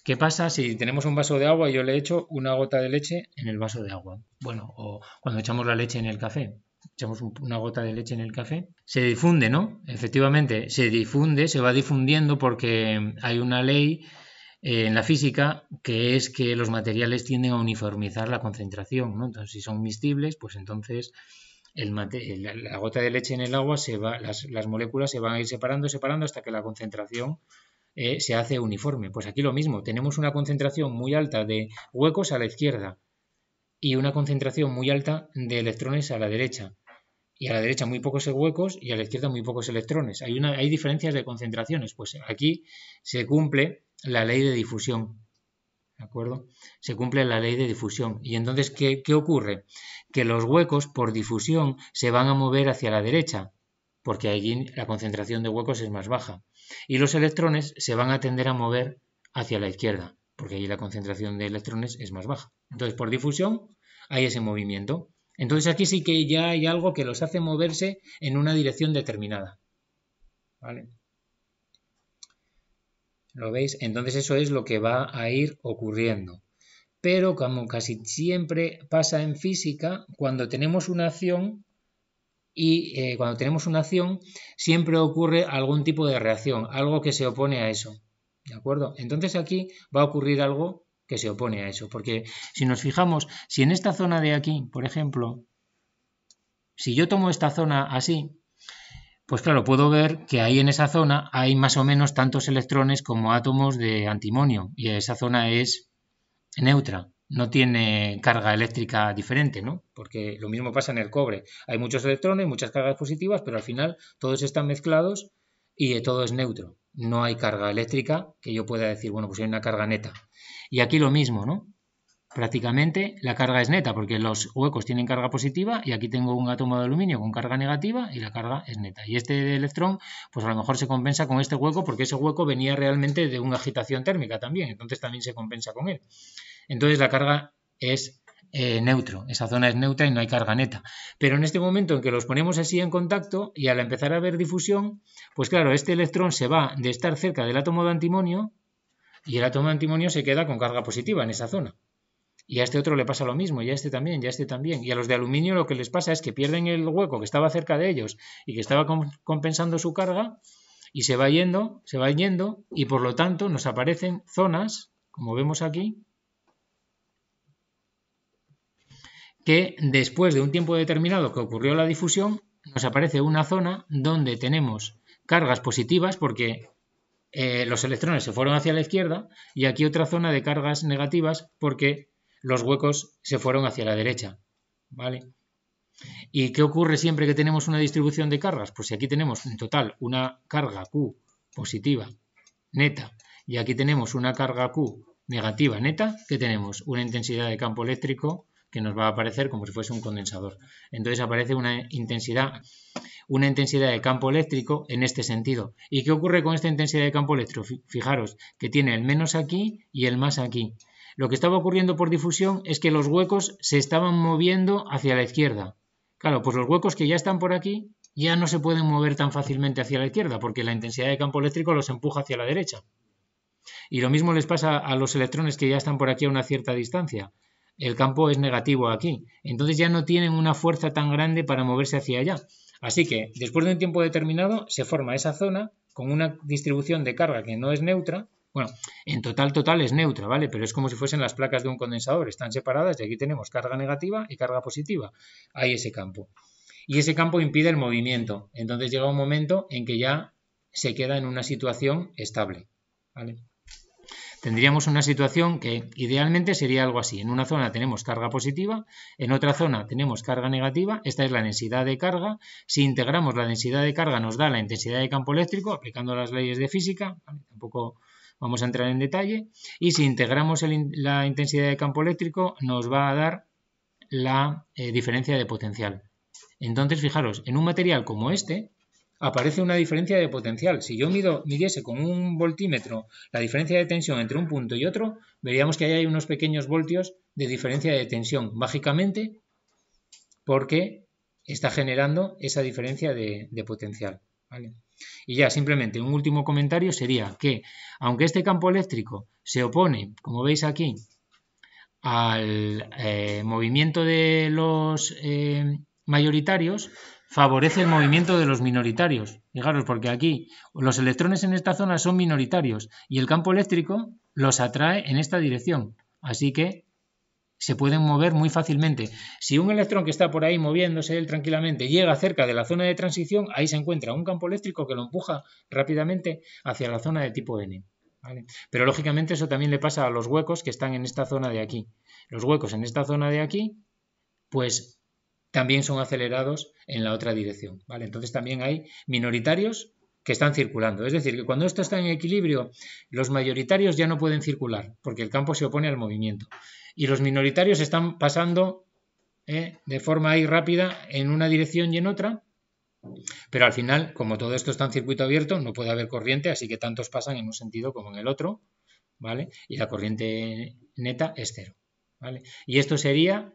¿Qué pasa si tenemos un vaso de agua y yo le echo una gota de leche en el vaso de agua? Bueno, o cuando echamos la leche en el café. Echamos una gota de leche en el café. Se difunde, ¿no? Efectivamente, se difunde, se va difundiendo porque hay una ley en la física que es que los materiales tienden a uniformizar la concentración, ¿no? Entonces, si son miscibles, pues entonces la gota de leche en el agua las moléculas se van a ir separando hasta que la concentración se hace uniforme. Pues aquí lo mismo, tenemos una concentración muy alta de huecos a la izquierda y una concentración muy alta de electrones a la derecha. Y a la derecha muy pocos huecos y a la izquierda muy pocos electrones. Hay diferencias de concentraciones. Pues aquí se cumple la ley de difusión. ¿De acuerdo? Se cumple la ley de difusión. Y entonces, ¿qué ocurre? Que los huecos por difusión se van a mover hacia la derecha, porque allí la concentración de huecos es más baja. Y los electrones se van a tender a mover hacia la izquierda, porque allí la concentración de electrones es más baja. Entonces, por difusión hay ese movimiento. Entonces aquí sí que ya hay algo que los hace moverse en una dirección determinada. ¿Vale? ¿Lo veis? Entonces eso es lo que va a ir ocurriendo. Pero como casi siempre pasa en física, cuando tenemos una acción siempre ocurre algún tipo de reacción, algo que se opone a eso. ¿De acuerdo? Entonces aquí va a ocurrir algo que se opone a eso, porque si nos fijamos, si en esta zona de aquí, por ejemplo, si yo tomo esta zona así, pues claro, puedo ver que ahí en esa zona hay más o menos tantos electrones como átomos de antimonio y esa zona es neutra, no tiene carga eléctrica diferente, ¿no? Porque lo mismo pasa en el cobre. Hay muchos electrones, muchas cargas positivas, pero al final todos están mezclados y todo es neutro. No hay carga eléctrica que yo pueda decir, bueno, pues hay una carga neta. Y aquí lo mismo, ¿no? Prácticamente la carga es neta porque los huecos tienen carga positiva y aquí tengo un átomo de aluminio con carga negativa y la carga es neta. Y este electrón, pues a lo mejor se compensa con este hueco porque ese hueco venía realmente de una agitación térmica también, entonces también se compensa con él. Entonces la carga es neutro, esa zona es neutra y no hay carga neta. Pero en este momento en que los ponemos así en contacto y al empezar a haber difusión, pues claro, este electrón se va de estar cerca del átomo de antimonio y el átomo de antimonio se queda con carga positiva en esa zona. Y a este otro le pasa lo mismo, y a este también, y a este también. Y a los de aluminio lo que les pasa es que pierden el hueco que estaba cerca de ellos y que estaba compensando su carga y se va yendo, y por lo tanto nos aparecen zonas, como vemos aquí, que después de un tiempo determinado que ocurrió la difusión, nos aparece una zona donde tenemos cargas positivas porque los electrones se fueron hacia la izquierda y aquí otra zona de cargas negativas porque los huecos se fueron hacia la derecha, ¿vale? ¿Y qué ocurre siempre que tenemos una distribución de cargas? Pues si aquí tenemos en total una carga Q positiva neta y aquí tenemos una carga Q negativa neta, ¿qué tenemos? Una intensidad de campo eléctrico que nos va a aparecer como si fuese un condensador. Entonces aparece una intensidad de campo eléctrico en este sentido. ¿Y qué ocurre con esta intensidad de campo eléctrico? Fijaros que tiene el menos aquí y el más aquí. Lo que estaba ocurriendo por difusión es que los huecos se estaban moviendo hacia la izquierda. Claro, pues los huecos que ya están por aquí ya no se pueden mover tan fácilmente hacia la izquierda porque la intensidad de campo eléctrico los empuja hacia la derecha. Y lo mismo les pasa a los electrones que ya están por aquí a una cierta distancia. El campo es negativo aquí, entonces ya no tienen una fuerza tan grande para moverse hacia allá. Así que después de un tiempo determinado se forma esa zona con una distribución de carga que no es neutra. Bueno, en total es neutra, ¿vale? Pero es como si fuesen las placas de un condensador, están separadas y aquí tenemos carga negativa y carga positiva. Hay ese campo. Y ese campo impide el movimiento. Entonces llega un momento en que ya se queda en una situación estable, ¿vale? Tendríamos una situación que idealmente sería algo así. En una zona tenemos carga positiva, en otra zona tenemos carga negativa. Esta es la densidad de carga. Si integramos la densidad de carga nos da la intensidad de campo eléctrico, aplicando las leyes de física. Tampoco vamos a entrar en detalle. Y si integramos la intensidad de campo eléctrico nos va a dar la diferencia de potencial. Entonces, fijaros, en un material como este aparece una diferencia de potencial. Si yo midiese con un voltímetro la diferencia de tensión entre un punto y otro, veríamos que ahí hay unos pequeños voltios de diferencia de tensión, mágicamente, porque está generando esa diferencia de potencial, ¿vale? Y ya simplemente un último comentario sería que, aunque este campo eléctrico se opone, como veis aquí, al movimiento de los mayoritarios, favorece el movimiento de los minoritarios. Fijaros, porque aquí los electrones en esta zona son minoritarios y el campo eléctrico los atrae en esta dirección. Así que se pueden mover muy fácilmente. Si un electrón que está por ahí moviéndose él tranquilamente llega cerca de la zona de transición, ahí se encuentra un campo eléctrico que lo empuja rápidamente hacia la zona de tipo N, ¿vale? Pero lógicamente eso también le pasa a los huecos que están en esta zona de aquí. Los huecos en esta zona de aquí, pues también son acelerados en la otra dirección, ¿vale? Entonces también hay minoritarios que están circulando. Es decir, que cuando esto está en equilibrio, los mayoritarios ya no pueden circular porque el campo se opone al movimiento. Y los minoritarios están pasando de forma ahí rápida en una dirección y en otra, pero al final, como todo esto está en circuito abierto, no puede haber corriente, así que tantos pasan en un sentido como en el otro, ¿vale? Y la corriente neta es cero, ¿vale? Y esto sería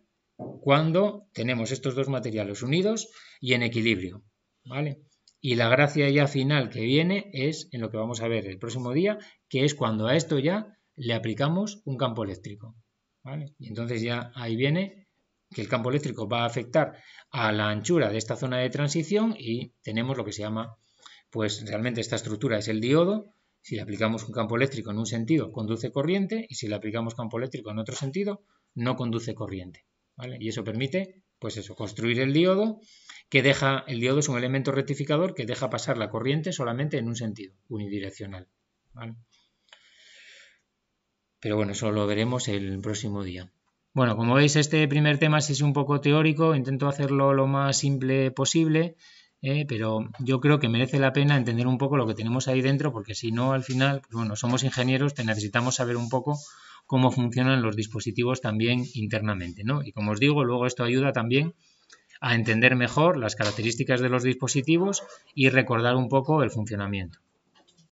cuando tenemos estos dos materiales unidos y en equilibrio, ¿vale? Y la gracia ya final que viene es en lo que vamos a ver el próximo día, que es cuando a esto ya le aplicamos un campo eléctrico, ¿vale? Y entonces ya ahí viene que el campo eléctrico va a afectar a la anchura de esta zona de transición y tenemos lo que se llama, pues realmente esta estructura es el diodo. Si le aplicamos un campo eléctrico en un sentido conduce corriente y si le aplicamos campo eléctrico en otro sentido no conduce corriente, ¿vale? Y eso permite, pues eso, construir el diodo el diodo es un elemento rectificador que deja pasar la corriente solamente en un sentido, unidireccional, ¿vale? Pero bueno, eso lo veremos el próximo día. Bueno, como veis, este primer tema sí es un poco teórico, intento hacerlo lo más simple posible, pero yo creo que merece la pena entender un poco lo que tenemos ahí dentro, porque si no, al final, pues bueno, somos ingenieros, necesitamos saber un poco cómo funcionan los dispositivos también internamente, ¿no? Y como os digo, luego esto ayuda también a entender mejor las características de los dispositivos y recordar un poco el funcionamiento.